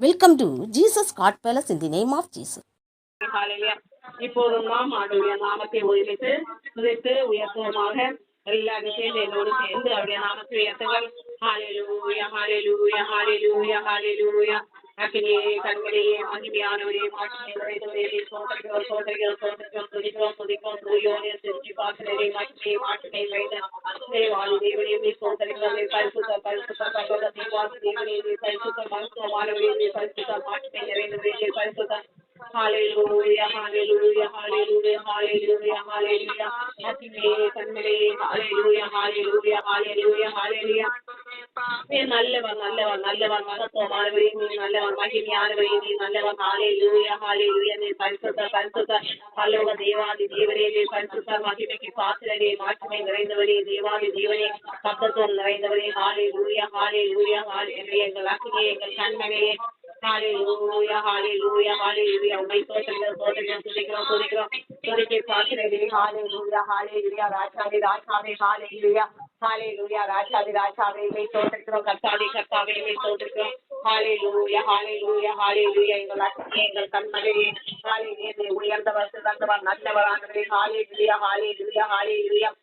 Welcome to Jesus God Palace in the name of Jesus. இப்போதும் நாம் அவருடைய நாமத்தை துதித்து உயர்த்துவோமாக. எல்லாரும் சேர்ந்து என்னோடு சேர்ந்து அவருடைய நாமத்தை உயர்த்துங்கள். ஹல்லேலூயா ஹல்லேலூயா ஹல்லேலூயா ஹல்லேலூயா. அக்கினியே கண்மணியே மகிமையானவரே மாட்சிமை நிறைந்தவரே சோதரிக்கிறோம் சோதரிக்கிறோம் சோதரிக்கிறோம் துதிக்கிறோம் துதிக்கிறோம் தூயோனே சிரிச்சி பாசுரே மாட்சிமை மாட்சிமை நிறைந்த தேவாதி தேவனே சோதரிக்கிறோம் பரிசுத்த பரிசுத்த பரிசுத்த தேவாதி தேவனே பரிசுத்த மருத்துவமானவரே பரிசுத்த மாட்சிமை நிறைந்தவரே பரிசுத்த Hallelujah, hallelujah, hallelujah, hallelujah, hallelujah. Happy Sunday, hallelujah, hallelujah, hallelujah, hallelujah. நல்லவன் நல்லவன் நல்லவன் மகத்துவமானவரே நீ நல்லவன் மகிமையானவரே நீ நல்லவன். ஹalleluya hallelujah நீ பரிசுத்த பரிசுத்த பரலோக தேவாதி தேவனே நீ பரிசுத்த மகிமைக்கு பாத்திரரே மாட்சிமை நிறைந்தவரே தேவாதி தேவனே பக்கத்துவம் நிறைந்தவரே. ஹalleluya hallelujah hallelujah எங்கள் அக்கினியே எங்கள் கண்மணியே Hallelujah, hallelujah, hallelujah. உம்மை ஸ்தோத்திரிக்கிறோம், ஸ்தோத்திரிக்கிறோம், துதிக்கிறோம், துதிக்கிறோம். துதிக்கை பாத்திரரே. Hallelujah, hallelujah. ராஜாவே, ராஜாவே, hallelujah. Hallelujah, ராஜாவே, ராஜாவே. உம்மை ஸ்தோத்திரிக்கிறோம், கர்த்தாவே, கர்த்தாவே. உம்மை ஸ்தோத்திரிக்கிறோம். Hallelujah, hallelujah, hallelujah. எங்கள் அக்கினியே, எங்கள் கண்மணியே. Hallelujah. உயர்ந்தவர், சிறந்தவர், நல்லவரானவரே. Hallelujah, hallelujah, hallelujah.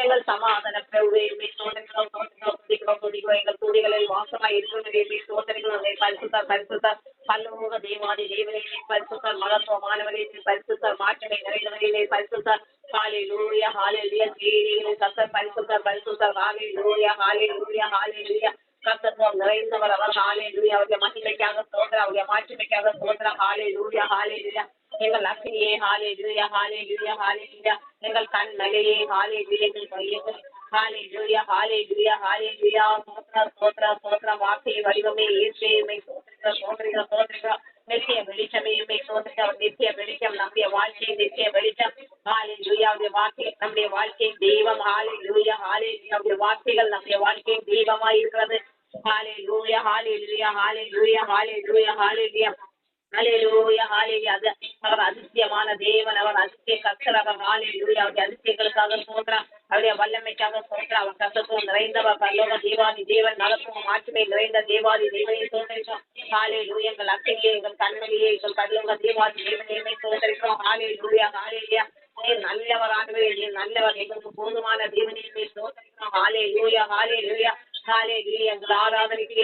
எங்கள் சமாதான பிரபுவே சோதனைகளோ சோதனைகளோ துதிக்கிறோம் எங்கள் துதிகளில் வாசமாய் இருக்கிறவரே சோதனைகளோ பரிசுத்த பரிசுத்த பல்லோக தேவாதி தேவனே பரிசுத்த மகத்துவமானவரே பரிசுத்த மாற்றமை நிறைந்தவரே பரிசுத்த ஹalleluya hallelujah ஜீவனே கர்த்தர் பரிசுத்த பரிசுத்த ஹalleluya hallelujah hallelujah கர்த்தர் நிறைந்தவர் அவர். ஹalleluya அவருடைய மகிமைக்காக ஸ்தோத்திரம், அவருடைய மாட்சிமைக்காக ஸ்தோத்திரம். ஹalleluya hallelujah எங்கள் அக்கினியே ஹalleluya hallelujah hallelujah எங்கள் கண்மலையே ஹalleluya எங்கள் கையங்கள் ஹalleluya hallelujah hallelujah ஸ்தோத்திரம் ஸ்தோத்திரம் ஸ்தோத்திரம். வார்த்தையை வடிவமே இயேசுவே சோதரிகள் சோதரிகள் நித்திய வெளிச்சமே சோதரிகள் நித்திய வெளிச்சம் நம்முடைய வாழ்க்கை நித்திய வெளிச்சம். ஹalleluya அவருடைய வார்த்தை நம்முடைய வாழ்க்கை தெய்வம். ஹalleluya hallelujah அவருடைய வார்த்தைகள் நம்முடைய வாழ்க்கை தெய்வமாய் இருக்கிறது. ஹalleluya hallelujah hallelujah hallelujah hallelujah ஹalleluya hallelujah அவர் அதிசயமான தேவன், அவர் அதிசய கர்த்தர், அவர் ஹalleluya அவருடைய அதிசயங்களுக்காக ஸ்தோத்திரம், அவருடைய வல்லமைக்காக ஸ்தோத்திரம். அவர் கர்த்தத்துவம் நிறைந்தவர் பரலோக தேவாதி தேவன் மகத்துவம் மாட்சிமை நிறைந்த தேவாதி தேவனை ஸ்தோத்திரிக்கிறோம். ஹalleluya எங்கள் அக்கினியே எங்கள் கண்மணியே எங்கள் பரலோக தேவாதி தேவனை ஸ்தோத்திரிக்கிறோம். ஹalleluya hallelujah நீர் நல்லவரானவரே நீர் நல்லவர் எங்களுக்கு போதுமான தேவனை ஸ்தோத்திரிக்கிறோம். ஹalleluya hallelujah hallelujah எங்கள் ஆராதனைக்கு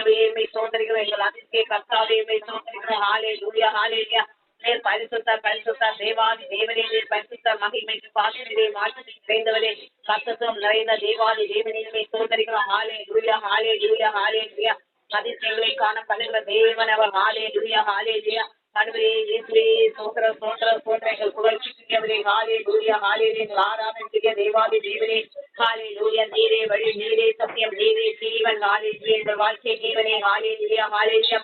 சோதரிக்கிறோம் எங்கள் அதிசய கர்த்தாவே சோதரிக்கிறோம். ஹalleluya hallelujah நீர் பரிசுத்த பரிசுத்த தேவாதி தேவனே நீர் பரிசுத்த மகிமைக்கு பாத்திரரே மாட்சிமை நிறைந்தவரே கர்த்தத்துவம் நிறைந்த தேவாதி தேவனே சோதரிக்கிறோம். ஹalleluya hallelujah hallelujah அதிசயங்களை காணப்படுகிற தேவன் அவர். ஹalleluya hallelujah அன்பரே இயேசுவே சோதர சோதர சோதரைகள் புகழ்ச்சிக்கிறவரே. ஹalleluya hallelujah எங்கள் ஆராதனைக்கு தேவாதி தேவனே. ஹalleluya நீரே வழி நீரே சத்தியம் நீரே ஜீவன். ஹalleluya எங்கள் வாழ்க்கை ஜீவனே. ஹalleluya hallelujah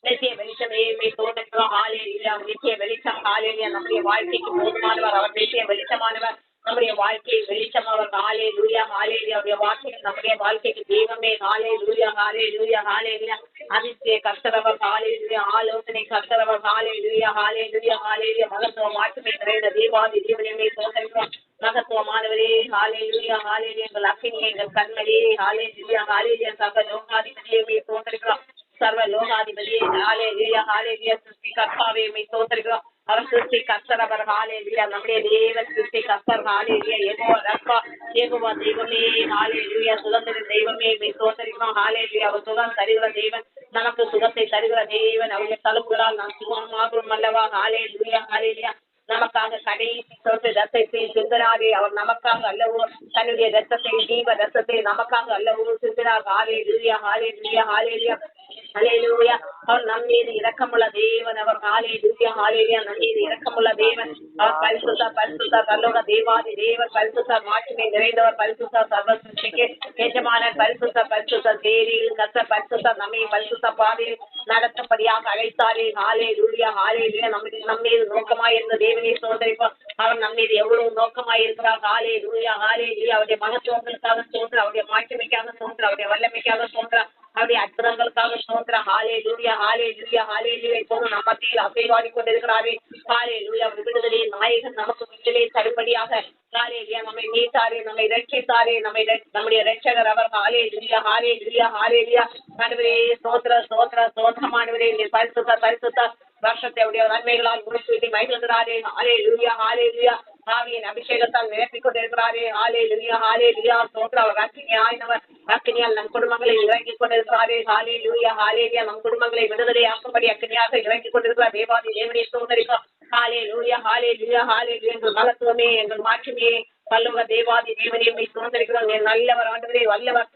நித்திய வெளிச்சமே சோதரிக்கிறோம். ஹalleluya நித்திய வெளிச்சம். ஹalleluya நம்முடைய வாழ்க்கைக்கு போதுமானவர் அவர். நித்திய வெளிச்சமானவர் நம்முடைய வாழ்க்கை வெளிச்சம் அவர். ஹalleluya hallelujah அவருடைய வார்த்தைகள் நம்முடைய வாழ்க்கைக்கு தெய்வமே. ஹalleluya hallelujah hallelujah அதிசய கர்த்தர் அவர். ஹalleluya ஆலோசனை கர்த்தர் அவர். ஹalleluya hallelujah hallelujah மகத்துவம் மாட்சிமை நிறைந்த தேவாதி தேவனே சோதரிக்கிறோம். மகத்துவமானவரே ஹalleluya hallelujah எங்கள் அக்கினியே எங்கள் கண்மணியே ஹalleluya hallelujah சர்வ லோகாதிபதியே சோதரிக்கிறோம். சர்வ லோகாதிபதியே ஹalleluya hallelujah சிருஷ்டி கர்த்தாவே சோதரிக்கிறோம். அவர் சிருஷ்டி கர்த்தர் அவர். ஹalleluya நம்முடைய தேவன் சிருஷ்டி கர்த்தர். ஹalleluya யெகோவா ரப்பா யெகோவா தெய்வமே. ஹalleluya சுதந்திர தெய்வமே சோதரிக்கிறோம். ஹalleluya அவர் சுகம் தருகிற தேவன், நமக்கு சுகத்தை தருகிற தேவன். அவருடைய தழும்புகளால் நாம் சுகமாகும் அல்லவா. ஹalleluya hallelujah நமக்காக கடைசி சொட்டு ரத்தத்தை சிந்தனாரே. அவர் நமக்காக அல்லவோ தன்னுடைய ரத்தத்தை ஜீவ ரத்தத்தை நமக்காக அல்லவோ சிந்தனார். ஹalleluya hallelujah hallelujah hallelujah அவர் நம் மீது இரக்கமுள்ள தேவன் அவர். ஹalleluya hallelujah நம் மீது இரக்கமுள்ள தேவன் அவர். பரிசுத்த பரிசுத்த பரலோக தேவாதி தேவன் பரிசுத்த மாட்சிமை நிறைந்தவர் பரிசுத்த சர்வ சிருஷ்டிக்கு எஜமானர் பரிசுத்த பரிசுத்த தேரில் கர்த்த பரிசுத்த நம்மை பரிசுத்த பாதையில் நடத்தபடியாக அழைத்தாரே. ஹalleluya hallelujah நம் மீது நோக்கமாய் இருந்த தேவனை சோதரிப்போம். அவர் நம் மீது எவ்வளவு நோக்கமாய் இருக்கிறார். ஹalleluya hallelujah அவருடைய மகத்துவங்களுக்காக சோதரம், அவருடைய மாட்சிமைக்காக சோதரம், அவருடைய வல்லமைக்காக சோதரம். அவருடைய அற்புதங்களுக்காக ஸ்தோத்திரம். ஹalleluya ஹalleluya ஹalleluya. இப்போது நம்ம மத்தியில் அசைவாடி கொண்டிருக்கிறாரே. ஹalleluya. விடுதலை நாயகன் நமக்கு விடுதலை தரும்படியாக ஹalleluya நம்மை மீட்டாரே, நம்மை ரட்சித்தாரே, நம்முடைய ரட்சகர் அவர். ஹalleluya ஹalleluya ஹalleluya. ஆண்டவரே ஸ்தோத்திரம் ஸ்தோத்திரம் ஸ்தோத்திரம். ஆண்டவரே நீர் பரிசுத்த பரிசுத்த வருஷத்தை உடைய நன்மைகளால் முடிச்சு மகிழ்கிறாரே. ஹalleluya ஹalleluya. ஆவியின் அபிஷேகத்தால் நிரப்பிக் கொண்டிருக்கிறாரே. ஹalleluya ஹalleluya. ஸ்தோத்திரம். அவர் அக்கினியானவர், அக்கினியால் நம் குடும்பங்களை இறங்கிக் கொண்டிருக்கிறாரே. ஹalleluya ஹalleluya. நம் குடும்பங்களை விடுதலையாக்கும்படி அக்கினியாக இறங்கிக் கொண்டிருக்கிறார் தேவாதி தேவனை ஸ்தோத்திரிக்கிறோம். ஹalleluya ஹalleluya ஹalleluya. எங்கள் மகத்துவமே, எங்கள் மாற்றமே, பல்லுக தேவாதி தேவனையுமே ஸ்தோத்திரிக்கிறோம். நல்லவர் ஆண்டவரே, வல்லவர்.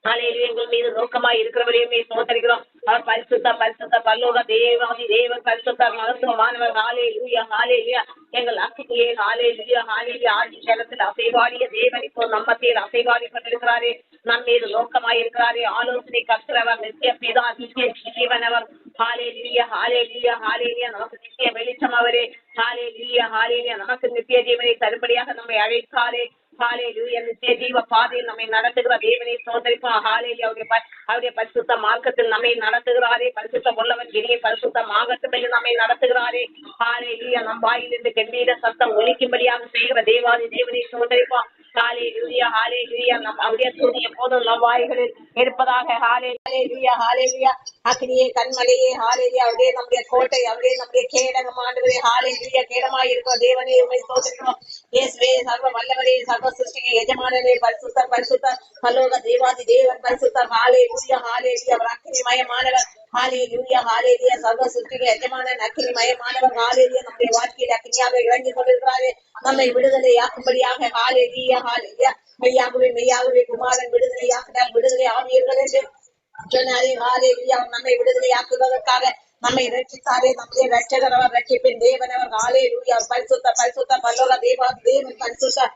ஹalleluya. எங்கள் மீது நோக்கமாய் இருக்கிறவரையுமே ஸ்தோத்திரிக்கிறோம். அவர் பரிசுத்த பரிசுத்த பல்லோக தேவாதி தேவன், பரிசுத்த மகத்துவமானவர். ஹalleluya ஹalleluya. எங்கள் அக்கினியே. ஹalleluya ஹalleluya. ஆதி ஜலத்தில் அசைவாடிய தேவன் இப்போ நம்ம மத்தியில் அசைவாடி கொண்டிருக்கிறாரே. நம் மீது நோக்கமாய் இருக்கிறாரே. ஆலோசனை கர்த்தரவர், நித்திய பிதா, நித்திய ஜீவனவர். ஹalleluya ஹalleluya ஹalleluya. நமக்கு நித்திய வெளிச்சம் அவரே. ஹalleluya ஹalleluya. நமக்கு நித்திய ஜீவனை தரும்படியாக நம்மை அழைத்தாரே. ஹalleluya. நித்திய ஜீவ பாதையில் நம்மை நடத்துகிற தேவனை ஸ்தோத்திரிப்போம். ஹalleluya. அவருடைய பரிசுத்த மார்க்கத்தில் நம்மை நடத்துகிறாரே. பரிசுத்த உள்ளவன் கிரியை பரிசுத்த மார்க்கத்தில் நம்மை நடத்துகிறாரே. ஹalleluya. நம் வாயிலிருந்து கம்பீர சத்தம் ஒலிக்கும்படியாக செய்கிற தேவாதி தேவனை ஸ்தோத்திரிப்போம். ஹalleluya ஹalleluya. நம் அவருடைய துதி எப்போதும் நம் வாய்களில் இருப்பதாக. ஹalleluya ஹalleluya. அக்னியே, கண்மலையே. ஹalleluya. அவரே நம்முடைய கோட்டை, அவரே நம்முடைய கேடகம். ஆண்டவரே ஹalleluya. கேடமாய் இருக்கிற தேவனே உம்மை ஸ்தோத்திரிக்கிறோம். இயேசுவே சர்வ வல்லவரே, சர்வ சிருஷ்டிக்கு எஜமானனே, பரிசுத்தர் பரிசுத்தர் பரலோக தேவாதி தேவன் பரிசுத்தர். ஹalleluya ஹalleluya. அவர் அக்னிமயமானவர். ஹalleluya ஹalleluya. சர்வ சிருஷ்டிக்கு எஜமானன், அக்னிமயமானவர். ஹalleluya. நம்முடைய வாழ்க்கையில் அக்னியாக இறங்கி கொண்டிருக்கிறாரே, நம்மை விடுதலையாக்கும்படியாக. ஹalleluya ஹalleluya. மெய்யாகவே மெய்யாகவே குமாரன் விடுதலையாக்கினார், விடுதலை ஆவியர்கள் என்று சொன்னாரே. ஹalleluya. நம்மை விடுதலையாக்குவதற்காக நம்மை ரட்சித்தாரே. நம்முடைய ரட்சகர் அவர், ரட்சிப்பின் தேவன் அவர். ஹalleluya. பரிசுத்த பரிசுத்த பரலோக தேவாதி தேவன் பரிசுத்த.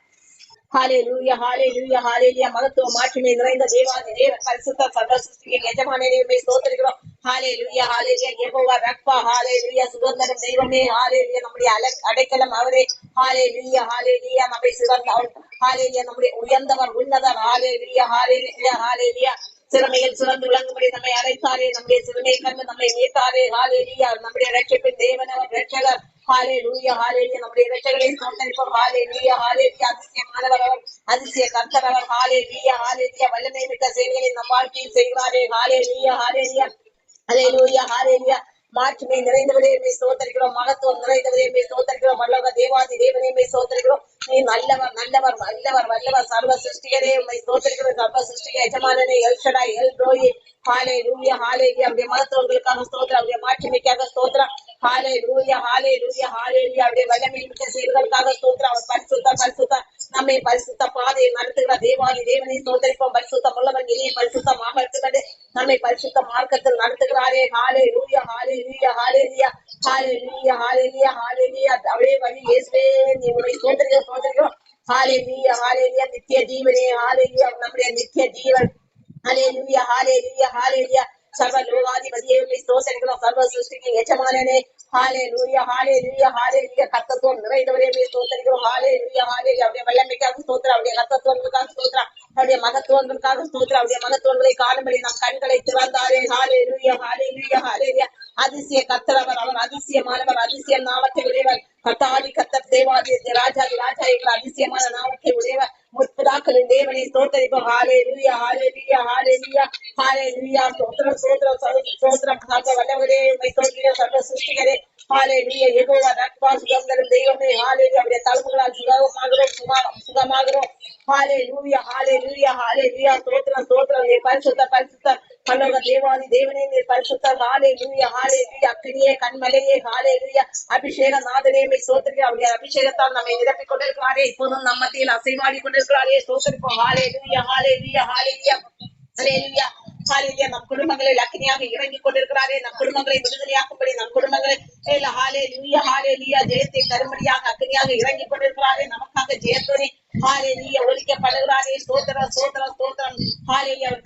ஹalleluya ஹalleluya ஹalleluya. மகத்துவ மாட்சிமை நிறைந்த தேவாதி தேவன் பரிசுத்த சர்வ சிருஷ்டியின் எஜமானனே ஸ்தோத்திரிக்கிறோம். ஹalleluya ஹalleluya. யெகோவா ரப்பா. ஹalleluya. சுதந்திரம் தெய்வமே. ஹalleluya. நம்முடைய அடைக்கலம் அவரே. ஹalleluya ஹalleluya. நம்மை சிறந்தவர். ஹalleluya. நம்முடைய உயர்ந்தவர், உன்னதர். ஹalleluya ஹalleluya ஹalleluya. சிறுமையில் சிறந்து விளங்கும்படி நம்மை அழைத்தாரே. நம்முடைய சிறுமையை கண்டு நம்மை மீட்டாரே. ஹalleluya. நம்முடைய ரட்சிப்பின் தேவன் அவர், ரட்சகர். ஹalleluya ஹalleluya. நம்முடைய ரட்சகரை ஸ்தோத்திரிப்போம். ஹalleluya ஹalleluya. அதிசயமானவர் அவர், அதிசய கர்த்தர் அவர். ஹalleluya ஹalleluya. வல்லமை மிக்க செயல்களை நம் வாழ்க்கையில் செய்கிறாரே. ஹalleluya ஹalleluya ஹalleluya ஹalleluya. மாட்சிமை நிறைந்தவரே ஸ்தோத்திரிக்கிறோம். மகத்துவம் நிறைந்தவரே ஸ்தோத்திரிக்கிறோம். வல்லவ தேவாதி தேவனே ஸ்தோத்திரிக்கிறோம். நீ நல்லவர் நல்லவர் வல்லவர் வல்லவர். சர்வ சிருஷ்டிகரே உம்மை ஸ்தோத்திரிக்கிறோம். சர்வ சிருஷ்டிக எஜமானனே, எல் ஷடாய், எல் ரோயி. ஹalleluya ஹalleluya. அவருடைய மகத்துவங்களுக்காக ஸ்தோத்திரம், அவருடைய மாட்சிமைக்காக ஸ்தோத்திரம். ஹalleluya ஹalleluya ஹalleluya. அவருடைய வல்லமை மிக்க செயல்களுக்காக ஸ்தோத்திரம். அவர் பரிசுத்த பரிசுத்த நம்மை பரிசுத்த பாதையை நடத்துகிற தேவாதி தேவனை ஸ்தோத்திரிப்போம். பரிசுத்தம் உள்ளவன் இனிய பரிசுத்தமாக இருக்கிறது. நம்மை பரிசுத்த மார்க்கத்தில் நடத்துகிறாரே. ஹalleluya ஹalleluya ஹalleluya ஹalleluya ஹalleluya ஹalleluya. அவரே வழி. இயேசுவே உம்மை ஸ்தோத்திரிக்கிறோம். ஹalleluya ஹalleluya. நித்திய ஜீவனே. ஹalleluya. நம்முடைய நித்திய ஜீவன். ஹalleluya ஹalleluya ஹalleluya. சர்வ லோகாதிபதியே உம்மை ஸ்தோத்திரிக்கிறோம். சர்வ சிருஷ்டிக்கு எஜமானனே. ஹalleluya ஹalleluya ஹalleluya. கர்த்தத்துவம் நிறைந்தவரே ஸ்தோத்திரிக்கிறோம். ஹalleluya ஹalleluya. அவருடைய வல்லமைக்காக ஸ்தோத்திரம், அவருடைய கர்த்தத்துவங்களுக்காக ஸ்தோத்திரம், அவருடைய மகத்துவங்களுக்காக ஸ்தோத்திரம். அவருடைய மகத்துவங்களை காணும்படி நம் கண்களை திறந்தாரே. ஹalleluya ஹalleluya ஹalleluya. அதிசய கர்த்தர் அவர், அவர் அதிசயமானவர், அதிசய நாமத்தை உடையவர். கர்த்தாதி கர்த்தர், தேவாதி ராஜாதி ராஜா என்ற அதிசயமான நாமத்தை உடையவர். முற்புதாக்களின் தேவனை ஸ்தோத்திரிப்போம். ஹalleluya ஹalleluya ஹalleluya ஹalleluya. ஸ்தோத்திரம் ஸ்தோத்திரம் ஸ்தோத்திரம். சர்வ வல்லவரே உம்மை ஸ்தோத்திரிக்கிறோம். சர்வ சிருஷ்டிகரே. ஹalleluya. யெகோவா ரப்பா. சுகந்தரும் தெய்வமே. ஹalleluya. அவருடைய தழும்புகளால் சுகமாகிறோம். ஹalleluya ஹalleluya ஹalleluya. ஸ்தோத்திரம் ஸ்தோத்திரம். நீர் பரிசுத்த பரிசுத்த பரலோக தேவாதி தேவனே, நீர் பரிசுத்தர். ஹalleluya ஹalleluya. அக்கினியே, கண்மலையே. ஹalleluya. அபிஷேக நாதனே ஸ்தோத்திரிக்கிறோம். அவருடைய அபிஷேகத்தால் நம்மை நிரப்பிக் கொண்டிருக்கிறாரே. இப்போதும் நம்ம மத்தியில் அசைவாடி கொண்டிருக்கிறாரே. ஸ்தோத்திரிப்போம். ஹalleluya ஹalleluya ஹalleluya ஹalleluya ஹalleluya. நம் குடும்பங்களில் அக்கினியாக இறங்கி கொண்டிருக்கிறாரே. நம் குடும்பங்களை விடுதலையாக்கும்படி நம் குடும்பங்களை ஹalleluya ஹalleluya ஜெயத்தை தரும்படியாக அக்கினியாக இறங்கி கொண்டிருக்கிறாரே. நமக்காக ஜெயத்தோனி ஹalleluya ஒலிக்கப்படுகிறாரே ஸ்தோத்திரம் ஸ்தோத்திரம் ஸ்தோத்திரம் ஹalleluya அவர்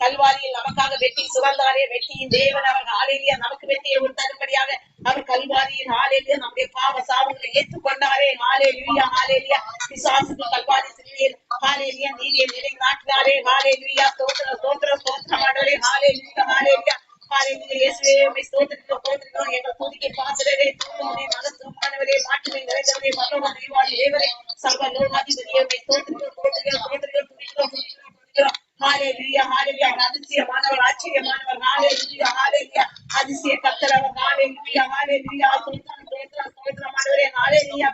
கல்வாரியில் நமக்காக வெட்டி சுரந்தாரே வெட்டியின் தேவன் அவர் ஹalleluya நமக்கு வெட்டியை உண்டாகும்படியாக அவர் கல்வாரியில் ஹalleluya நம்முடைய பாவ சாபங்களை ஏற்றுக்கொண்டாரே ஹalleluya ஹalleluya பிசாசுக்கு கல்வாரி சிலுவையில் ஹalleluya நீதியை நிலைநாட்டினாரே ஹalleluya ஸ்தோத்திரம் ஸ்தோத்திரம் ஸ்தோத்திரம் ஆண்டவரே ஹalleluya ஹalleluya ஹalleluya இயேசுவே உம்மை ஸ்தோத்திரிக்கிறோம் எங்கள் துதிக்கு பாத்திரரே தூயவரே மகத்துவமானவரே மாட்சிமை நிறைந்தவரே பரலோக தெய்வாதி தேவரே சர்வ லோகாதிபதியே உம்மை ஸ்தோத்திரிக்கிறோம் ஹalleluya ஹalleluya அதிசயமானவர் ஆச்சரியமானவர் ஹalleluya ஹalleluya அதிசய கர்த்தர் அவர் ஹalleluya ஹalleluya ஸ்தோத்திரம் ஸ்தோத்திரம் ஸ்தோத்திரம் ஆண்டவரே ஹalleluya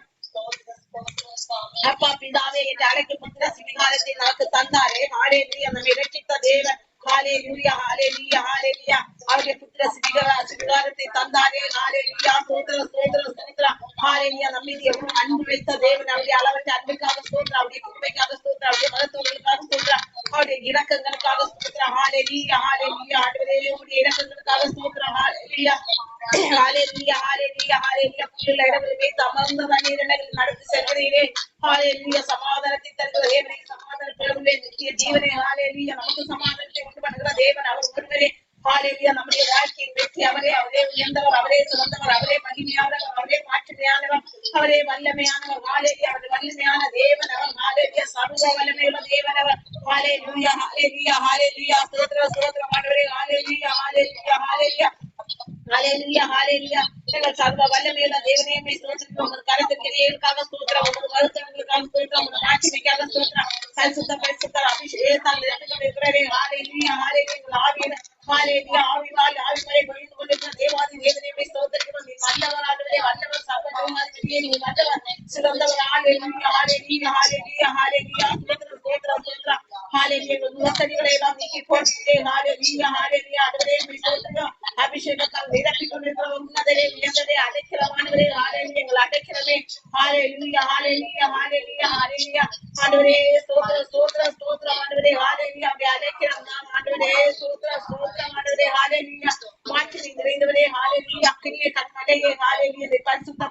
அப்பா பிதாவே என்று அழைக்கப்பட்ட சிவிகாரத்தை நமக்கு தந்தாரே ஹalleluya நம்மை இரட்சித்த தேவன் ஹalleluya ஹalleluya ஹalleluya அவருடைய புத்திர சிவிகாரத்தை தந்தாரே ஹalleluya ஸ்தோத்திரம் ஸ்தோத்திரம் ஸ்தோத்திரம் ஹalleluya நம்ம மீது எவ்வளவு அன்பு வைத்த தேவன் அவருடைய அளவற்ற அன்புக்காக ஸ்தோத்திரம் அவருடைய கிருபைக்காக ஸ்தோத்திரம் அவருடைய மகத்துவங்களுக்காக ஸ்தோத்திரம் அவருடைய இரக்கங்களுக்காக ஸ்தோத்திரம் ஹalleluya ஹalleluya ஆண்டவரே உம்முடைய இரக்கங்களுக்காக ஸ்தோத்திரம் ஹalleluya ஹalleluya ஹalleluya ஹalleluya புல்லுள்ள இடங்களில் வைத்து அமர்ந்த தண்ணீரில் நடத்தி செல்கிறீரே ஹalleluya சமாதானத்தை தருகிற தேவனே சமாதானத்திலே நித்திய ஜீவனே ஹalleluya நமக்கு சமாதானத்தை உண்டு பண்ணுகிற தேவன் அவர் ஒருவரே ஹalleluya நம்முடைய வாழ்க்கையின் வெற்றி அவரே உயர்ந்தவர் அவரே சிறந்தவர் அவரே மகிமையானவர் அவரே மாற்றுமையானவர் அவரே வல்லமையானவர் ஹalleluya அவர் வல்லமையான தேவன் அவர் ஹalleluya சர்வ வல்லமையுள்ள தேவன் அவர் ஹalleluya ஹalleluya ஹalleluya ஸ்தோத்திரம் ஸ்தோத்திரம் ஆண்டவரே ஹalleluya ஹalleluya ஹalleluya ஹalleluya ஹalleluya எங்கள் சர்வ வல்லமையுள்ள தேவனே உம்மை ஸ்தோத்திரிக்கிறோம் உமது கரத்திற்கு ஏற்காக ஸ்தோத்திரம் உமது மருத்துவங்களுக்காக ஸ்தோத்திரம் உமது மாட்சிமைக்காக ஸ்தோத்திரம் பரிசுத்த அபிஷேகத்தால் நிரம்பிக்கொண்டிருக்கிறதே ஹalleluya ஹalleluya எங்கள் ஆவியில ஹalleluya ஆவிமலை பொழிந்து கொண்டிருக்கிற தேவாதி தேவனே உம்மை ஸ்தோத்திரிக்கிறோம் நீ வல்லவர் ஆண்டவரே வல்லவர் சர்வ லோகாதிபதியே நீ வல்லவர் சிறந்தவர் ஹalleluya ஹalleluya ஹalleluya ஹalleluya ஸ்தோத்திரம் ஸ்தோத்திரம் ஸ்தோத்திரம் ஹalleluya எங்கள் முகத்தடிகளை எல்லாம் நீக்கி போட்டுட்டே ஹalleluya ஹalleluya ஆண்டவரே உம்மை ஸ்தோத்திரிக்கிறோம் அபிஷேகத்தால் நிரப்பிக் கொண்டிருக்கிற உன்னதரே உயர்ந்ததே அடைக்கிறமானவரே ஹalleluya எங்கள் அடைக்கிறமே ஹalleluya ஹalleluya ஹalleluya ஹalleluya ஆண்டவரே ஸ்தோத்திரம் ஸ்தோத்திரம் ஸ்தோத்திரம் ஆண்டவரே ஹalleluya அப்படியே அடைக்கிறோம் நாம் ஆண்டவரே ஸ்தோத்திரம் ஸ்தோத்திரம் ஆண்டவரே ஹalleluya மாட்சிமை நிறைந்தவரே ஹalleluya அக்கினியே கண்மலையே ஹalleluya நீ பரிசுத்த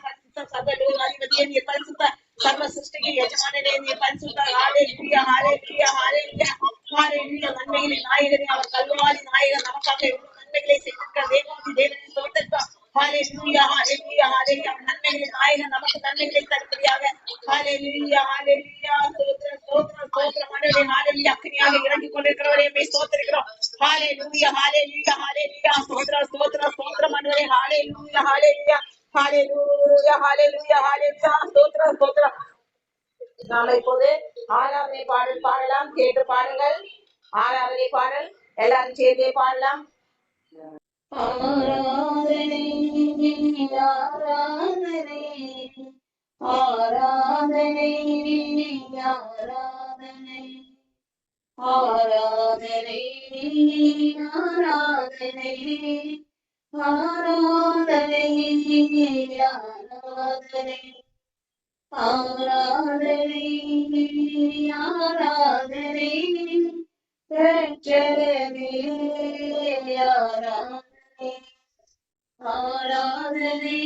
சர்வ லோகாதிபதியே நீ பரிசுத்த சர்வ சிருஷ்டிக்கு எஜமானனே நீ பரிசுத்த ஹalleluya ஹalleluya ஹalleluya ஹalleluya நன்மைகளின் நாயகனே அவர் கல்வாரி நாயகன் நமக்காக நன்மைகளை செய்திருக்கிற தேவாதி தேவனை ஸ்தோத்திரிக்கிறோம் ஹalleluya ஹalleluya ஹalleluya நன்மைகளின் நாயகன் நமக்கு நன்மைகளை தரும்படியாக ஹalleluya ஹalleluya ஸ்தோத்திரம் ஸ்தோத்திரம் ஸ்தோத்திரம் ஆண்டவரே ஹalleluya அக்கினியாக இறங்கிக் கொண்டிருக்கிறவரே உம்மை ஸ்தோத்திரிக்கிறோம் ஹalleluya ஹalleluya ஹalleluya ஸ்தோத்திரம் ஸ்தோத்திரம் ஸ்தோத்திரம் ஆண்டவரே ஹalleluya ஹalleluya ஹalleluya ஹalleluya ஹalleluya ஸ்தோத்திரம் ஸ்தோத்திரம் நாம இப்போது ஆராதனை பாடல் பாடலாம் கேட்டு பாருங்கள் ஆராதனை பாடல் எல்லாரும் சேர்ந்தே பாடலாம் ஆராதனை ஆராதனை ஆராதனை ஆராதனை ஆராதனை ஆராதனை ஆராதனை ஆராதனை ஆராதனை ரட்சகனே ஆராதனை ஆராதனை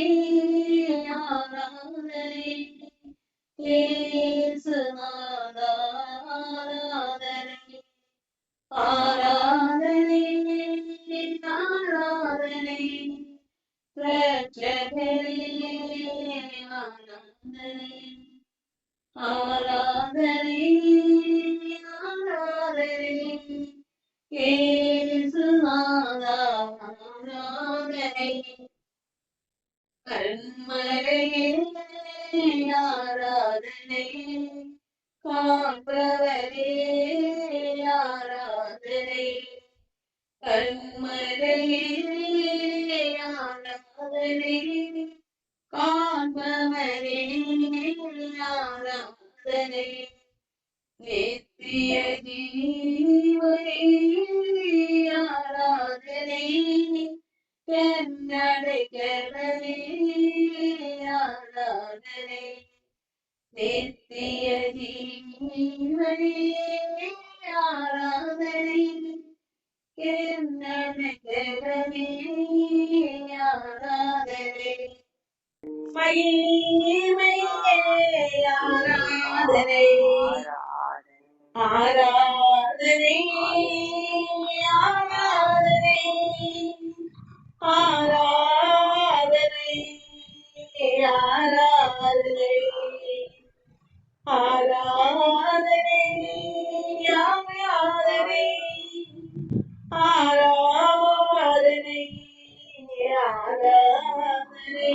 ஆராதனை இயேசுநாதா ஆராதனை ஆராதனை ஆராதனை ரட்சகனே ஆராதனை ஆராதனை ஆராதனை இயேசுநாதா ஆராதனை கண்மலையே ஆராதனை காண்பவரே ஆராதனை கண்மலையே ஆராதனை காண்பவரே ஆராதனை நித்திய ஜீவனே ஆராதனை கண்ணடைகளே ஆராதனை நித்திய ஜீவனே ஆராதனை கண்ணடைகளே ஆராதனை மகிமையே ஆராதனை ஆராதனை ஆராதனை ஆராதனை ஆராதனை ஆராதனை ஆராதனை ஆராதனை ஆராதனை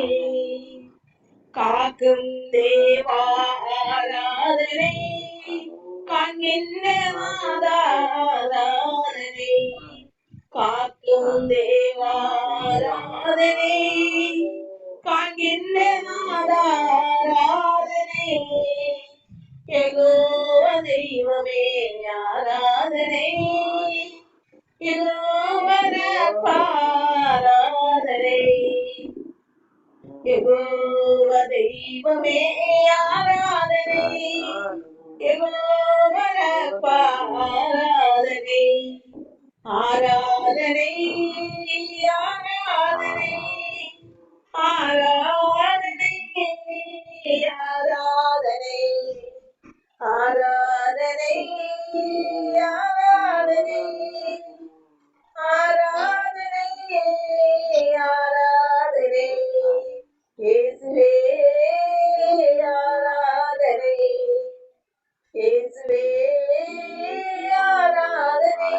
காக்கும் தேவா ஆராதனை காண்கின்ற ஆராதனை காக்கும் தேவா ஆராதனை காண்கின்ற ஆராதனை யெகோவ தெய்வமே ஆராதனை யெகோவ ஆராதனை யெகோவ தெய்வமே ஆராதனை யெகோவ ஆராதனை ஆராதனை ஆராதனை ஆராதனை ஆராதனை ஆராதனை ஆராதனை ஆராதனை ஆராதனை இயேசுவே ஆராதனை இயேசுவே ஆராதனை.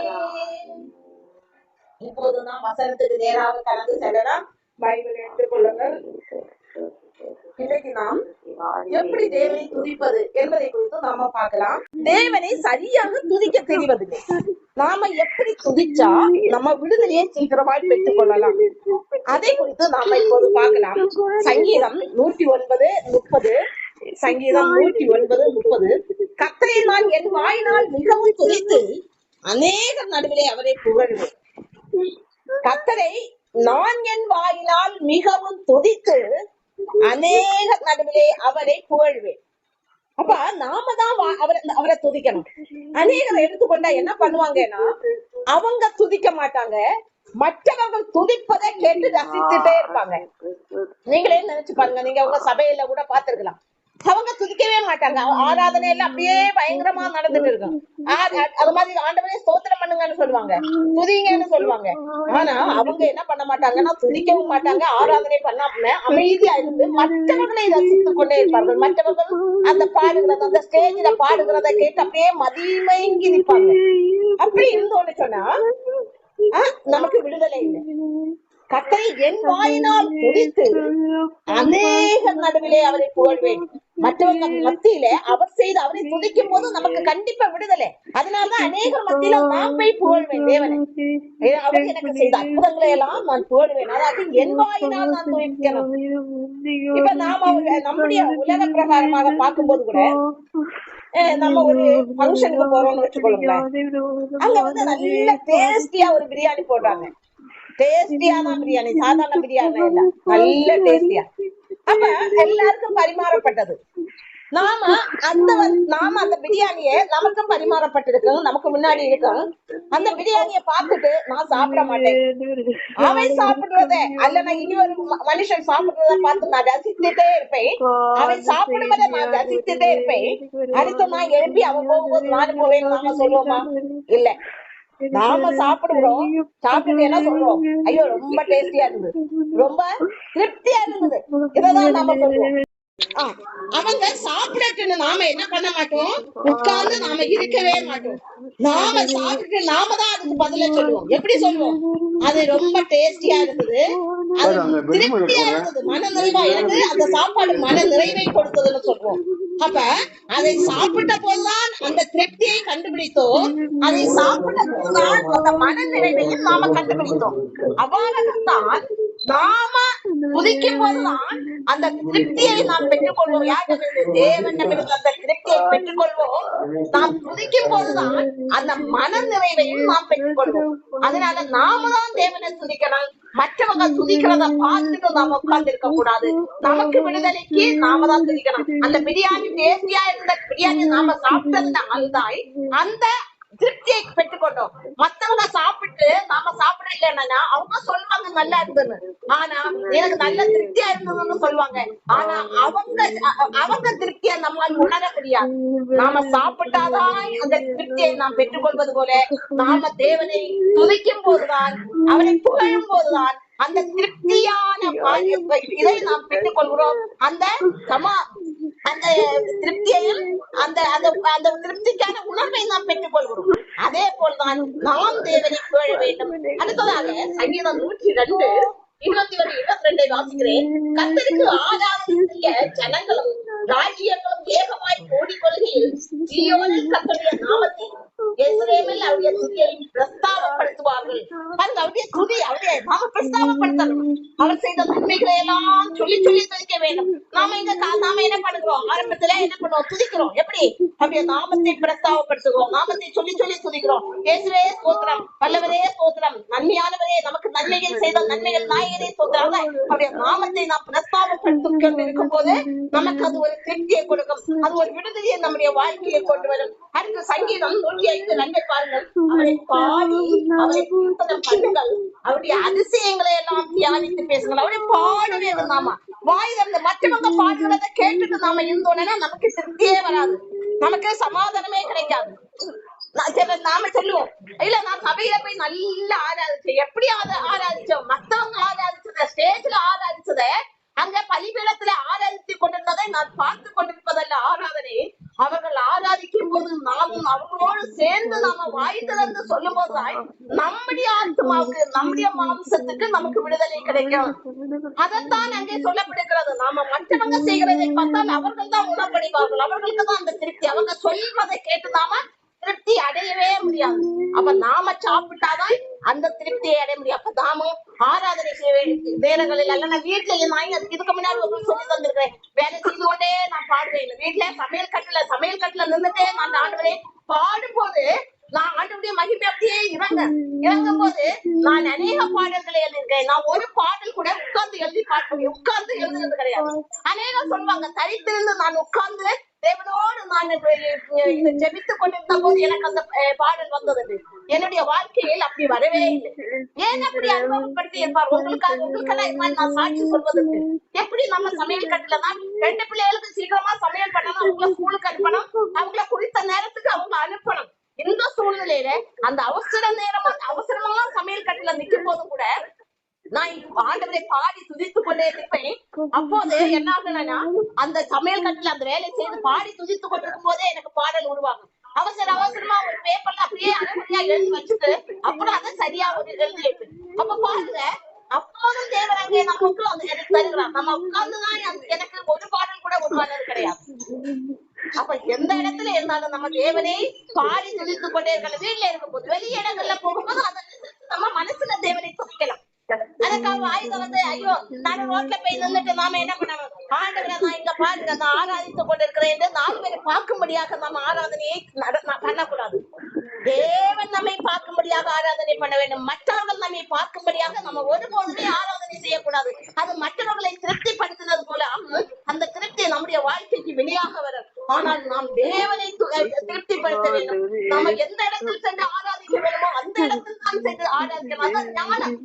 இப்போது நாம் வசனத்துக்கு நேராக கடந்து செல்லலாம். பைபிள் எடுத்துக் கொள்ளுங்கள். இன்னைக்கு நாம் எப்படி தேவனை துதிப்பது என்பதை குறித்து நாம பார்க்கலாம். தேவனை சரியாக துதிக்க தெரிவதில்லை. நாம எப்படி துதிச்சா நம்ம விடுதலையை சீக்கிரமாய் பெற்றுக் கொள்ளலாம், அதை குறித்து நாம இப்போது பார்க்கலாம். சங்கீதம் 109:30. சங்கீதம் 109:30. கர்த்தரை நான் என் வாயினால் மிகவும் துதித்து அநேக நடுவிலே அவரை புகழ்வேன். கர்த்தரை நான் என் வாயினால் மிகவும் துதித்து அநேக நடுவிலே அவரை புகழ்வேன். அப்ப நாம தான் அவரை துதிக்கணும். அநேகரை எடுத்துக்கொண்டா என்ன பண்ணுவாங்கன்னா, அவங்க துதிக்க மாட்டாங்க, மற்றவர்கள் துதிப்பதை கேட்டு ரசித்துட்டே இருப்பாங்க. நீங்களே நினைச்சு பாருங்க, நீங்க உங்க சபையில கூட பாத்துருக்கலாம். அவங்க துதிக்கவே மாட்டாங்க. ஆராதனையில அப்படியே பயங்கரமா நடந்துட்டு இருக்கும். அது மாதிரி ஆண்டவரே ஸ்தோத்திரம் பண்ணுங்கன்னு சொல்லுவாங்க, துதிங்கன்னு சொல்லுவாங்க. ஆனா அவங்க என்ன பண்ண மாட்டாங்கன்னா, துதிக்கவும் மாட்டாங்க, ஆராதனை பண்ணாம அமைதியா இருந்து மற்றவர்களை ரசித்துக் கொண்டே இருப்பார்கள். மற்றவர்கள் அந்த பாடுகிறத, அந்த ஸ்டேஜ்ல பாடுகிறத கேட்டு அப்படியே மதிமயங்கி நிற்பாங்க. அப்படி இருந்தோன்னு சொன்னா நமக்கு விடுதலை இல்லை. கர்த்தரை என் வாயினால் துதித்து அநேக நடுவிலே அவரை புகழ்வேன். மற்றவங்க மத்தியில அவர் செய்து அவரை துதிக்கும் போது நமக்கு கண்டிப்பா விடுதலை. அதனாலதான் அநேகர் மத்தியில நான் போய் புகழ்வேன் தேவனை. அவர் எனக்கு செய்த அற்புதங்களை எல்லாம் நான் புகழ்வேன். அதாவது என் வாயினால் நான் துதிக்கணும். இப்ப நாம நம்முடைய உலக பிரகாரமாக பார்க்கும்போது கூட நம்ம ஒரு ஃபங்க்ஷனுக்கு போறோம்னு வச்சுக்கொள்ளுங்களேன். அங்க நல்ல டேஸ்டியா ஒரு பிரியாணி போடுறாங்க. டேஸ்டியான பிரியாணி, சாதாரண பிரியாணி இல்ல, நல்ல டேஸ்டியா. அப்ப எல்லாருக்கும் பரிமாறப்பட்டது. நாம அந்த பிரியாணிய நமக்கும் பரிமாறப்பட்டிருக்கோம், நமக்கு முன்னாடி இருக்கோம். அந்த பிரியாணிய பார்த்துட்டு நான் சாப்பிட மாட்டேன், அவன் சாப்பிடுறத அல்ல இனி ஒரு மனுஷன் சாப்பிடுறத பார்த்து நான் ரசித்துட்டே இருப்பேன். அவன் சாப்பிடுவதை நான் ரசித்துட்டே இருப்பேன். அடுத்து நான் எழுப்பி அவன் போகும்போது நானும் போவேன்னு நாம சொல்லுவோமா? இல்ல. நாம சாப்பிடுறோம், சாப்பிட்டு என்ன சொல்றோம்? ஐயோ ரொம்ப டேஸ்டியா இருந்தது, ரொம்ப திருப்தியா இருந்தது, இததான் நாம சொல்லுவோம். அவங்க சாப்பிடட்டுன்னு நாம என்ன பண்ண மாட்டோம், உட்கார்ந்து நாம இருக்கவே மாட்டோம். நாம சாப்பிட்டு நாம தான் அதுக்கு பதில சொல்லுவோம். எப்படி சொல்லுவோம்? அது ரொம்ப டேஸ்டியா இருந்தது, அது திருப்தியா இருந்தது, மன நிறைவா இருக்கு, அந்த சாப்பாடு மன நிறைவை கொடுத்ததுன்னு சொல்லுவோம். அப்ப அதை சாப்பிட்ட போதுதான் அந்த திருப்தியை கண்டுபிடித்தோம், அதை சாப்பிட்ட போதுதான் அந்த மன நிறைவையும் நாம கண்டுபிடித்தோம். அவ்வாறத்தான் நாம துதிக்கும் போதுதான் அந்த திருப்தியை நாம் பெற்றுக்கொள்வோம். தேவனிடமிருந்து அந்த திருப்தியை பெற்றுக்கொள்வோம். நாம் துதிக்கும் போதுதான் அந்த மன நிறைவையும் நாம் பெற்றுக்கொள்வோம். அதனால நாம தான் தேவனை துதிக்கணும். மற்றவங்க துதிக்கிறத பார்த்துட்டு நாம உட்கார்ந்து இருக்க கூடாது. நமக்கு விடுதலைக்கு நாம தான் துதிக்கணும். அந்த பிரியாணி டேஸ்டியா இருந்த பிரியாணி நாம சாப்பிட்டதுனால்தான் அந்த திருப்தியை பெற்றுக்கொண்டோம். மத்தவங்க சாப்பிட்டு நாம சாப்பிட இல்லைன்னா அவங்க சொல்லுவாங்க நல்லா இருந்ததுன்னு. ஆனா எனக்கு நல்ல திருப்தியா இருந்ததுன்னு சொல்லுவாங்க. ஆனா அவங்க திருப்தியை நம்மால் உணர முடியாது. நாம சாப்பிட்டாதான் அந்த திருப்தியை நாம் பெற்றுக்கொள்வது போல நாம தேவனை துதிக்கும் போதுதான், அவரை புகழும் போதுதான் அந்த திருப்தியான இதை நாம் பெற்றுக் கொள்கிறோம். அந்த அந்த திருப்தியையும் அந்த அந்த திருப்திக்கான உணர்வை நாம் பெற்றுக் கொள்கிறோம். அதே போல்தான் நாம் தேவனை புகழ வேண்டும். அடுத்ததாக சங்கீதம் 102:21-22 வாசிக்கிறேன். கர்த்தருக்கு ஆராதனை செய்ய ஜனங்களும் ராஜ்யங்களும் ஏகமாய் ஓடிக்கொள்கையில் சீயோனில் கர்த்தருடைய நாமத்தை எருசலேமில் அவருடைய துதியை பிரஸ்தாபப்படுத்துவார்கள். அவருடைய துதி அவருடைய நாம பிரஸ்தாபப்படுத்தணும். அவர் செய்த நன்மைகளை எல்லாம் சொல்லி சொல்லி துதிக்க வேண்டும். நாம என்ன பண்ணுகிறோம்? ஆரம்பத்துல என்ன பண்ணுவோம்? துதிக்கிறோம். எப்படி? அவருடைய நாமத்தை பிரஸ்தாபப்படுத்துகிறோம். நாமத்தை சொல்லி சொல்லி துதிக்கிறோம். இயேசுவே ஸ்தோத்திரம், வல்லவரே ஸ்தோத்திரம், நன்மையானவரே, நமக்கு நன்மைகள் செய்த நன்மைகள் நாயகரே ஸ்தோத்திரம். அவருடைய நாமத்தை நாம் பிரஸ்தாபப்படுத்திக் கொண்டிருக்கும் போது நமக்கு அது ஒரு திருப்தியை கொடுக்கும். அது ஒரு விடுதலையை நம்முடைய வாழ்க்கையை கொண்டு வரும். அடுத்த சங்கீதம் 105 பாருங்கள். அவரை பாடி அவரை கீர்த்தனம் பண்ணுங்கள், அவருடைய அதிசயங்களை எல்லாம் தியானித்து பேசுங்கள். அவரை பாட வேண்டும். நாம வாய் திறந்து மற்றவங்க பாடுறதை கேட்டுட்டு நாம இருந்தோம்னா நமக்கு திருப்தியே வராது, நமக்கு சமாதானமே கிடைக்காது. நாம சொல்லுவோம், இல்ல நான் சபையில போய் நல்லா ஆராதிச்சேன். எப்படி ஆராதிச்சோம்? மத்தவங்க ஆராதிச்சத, ஸ்டேஜ்ல ஆராதிச்சத, அங்க பலிபீடத்துல ஆராதித்து கொண்டிருந்ததை நான் பார்த்து கொண்டிருப்பதல்ல ஆராதனை. அவர்கள் ஆராதிக்கும் போது நாமும் அவர்களோடு சேர்ந்து நாம வாய் திறந்து சொல்லும் போதுதான் நம்முடைய ஆத்மாவுக்கு, நம்முடைய மாம்சத்துக்கு நமக்கு விடுதலை கிடைக்கும். அதைத்தான் அங்கே சொல்லப்படுகிறது. நாம மற்றவங்க செய்கிறதை பார்த்தால் அவர்கள் தான் உணவடைவார்கள். அவர்களுக்கு தான் அந்த திருப்தி. அவங்க சொல்வதை கேட்டு நாம திருப்தி அடையவே முடியாது. அப்ப நாம சாப்பிட்டாதான் அந்த திருப்தியை அடைய முடியும். அப்ப நாமும் ஆராதனை செய்ய வேண்டிய நேரங்களில் அல்ல. நான் வீட்டுல நான் இதுக்கு முன்னாடி உங்களுக்கு சொல்லி தந்திருக்கிறேன். வேலை செய்து கொண்டே நான் பாடுவேன். வீட்டுல சமையல் கட்டுல நின்றுட்டே நான் ஆடுவதை பாடும் போது நான் ஆண்டவருடைய மகிமை அப்படியே இறங்கும் போது நான் அநேக பாடல்களை எழுதியிருக்கேன். நான் ஒரு பாடல் கூட உட்கார்ந்து எழுதுறது கிடையாது. அநேகம் சொல்லுவாங்க, தரித்திருந்து நான் உட்கார்ந்து தேவனோடு நான் ஜெபித்துக் கொண்டிருந்த போது எனக்கு அந்த பாடல் வந்தது. என்னுடைய வாழ்க்கையில் அப்படி வரவே இல்லை. ஏன் அப்படி அனுபவப்படுத்தி இருப்பார்? உங்களுக்கெல்லாம் நான் சாட்சி சொல்வதற்கு. எப்படி நம்ம சமையல் கட்டலதான் 2 பிள்ளைகளுக்கு சீக்கிரமா சமையல் பண்ணணும், அவங்கள ஸ்கூலுக்கு அனுப்பணும், அவங்கள குறித்த நேரத்துக்கு அவங்க அனுப்பணும். இந்த சூழ்நிலையில அந்த அவசரமா சமையல் கட்டல நிற்கும் போது கூட நான் ஆண்டவரை பாடி துதித்துக் கொண்டே இருப்பேன். அப்போது என்ன ஆகுனா, அந்த சமையல் கட்டில அந்த வேலை செய்து பாடி துதித்துக் கொண்டிருக்கும் போதே எனக்கு பாடல் உருவாகும். அவசரமா ஒரு பேப்பர்ல அப்படியே அரைமுறையா எழுதி வச்சுட்டு அப்புறம் அதை சரியா ஒரு எழுதி வைப்பேன். அப்ப பாருங்க, அப்போதும் தேவன் அங்கே நமக்கு எனக்கு தருகிறான். நம்ம உட்கார்ந்துதான் எனக்கு ஒரு பாடல் கூட உருவானது கிடையாது. அப்ப எந்த இடத்துல இருந்தாலும் நம்ம தேவனை பாடி துதித்துக் கொண்டே இருக்கலாம். வீட்டுல இருக்கும் போது, வெளி இடங்கள்ல போகும்போது அதை நம்ம மனசுல தேவனை துதிக்கலாம். அதுக்காக வாய்ந்த வந்து ஐயோ நான் ரோட்ல போய் நின்றுட்டு நாம என்ன பண்ணணும்? ஆண்டவரை நான் இங்க பாருங்க, நான் ஆராதித்துக் கொண்டிருக்கிறேன் என்று 4 பேரை பார்க்கும்படியாக நம்ம ஆராதனையை பண்ணக்கூடாது. தேவன் நம்மை பார்க்கும்படியாக ஆராதனை பண்ண வேண்டும். மற்றவர்கள் நம்மை பார்க்கும்படியாக நம்ம ஒருபோதுமே ஆராதனை செய்யக்கூடாது. அது மற்றவர்களை திருப்திப்படுத்தினது போல அந்த திருப்தி நம்முடைய வாழ்க்கைக்கு வெளியாக வரும். ஆனால் நாம் தேவனை திருப்திப்படுத்த வேண்டும். நாம எந்த இடத்தில் சென்று ஆராதிக்க வேண்டுமோ அந்த இடத்தில் தான் சென்று ஆராதிக்கணும். அதான் ஞானம்.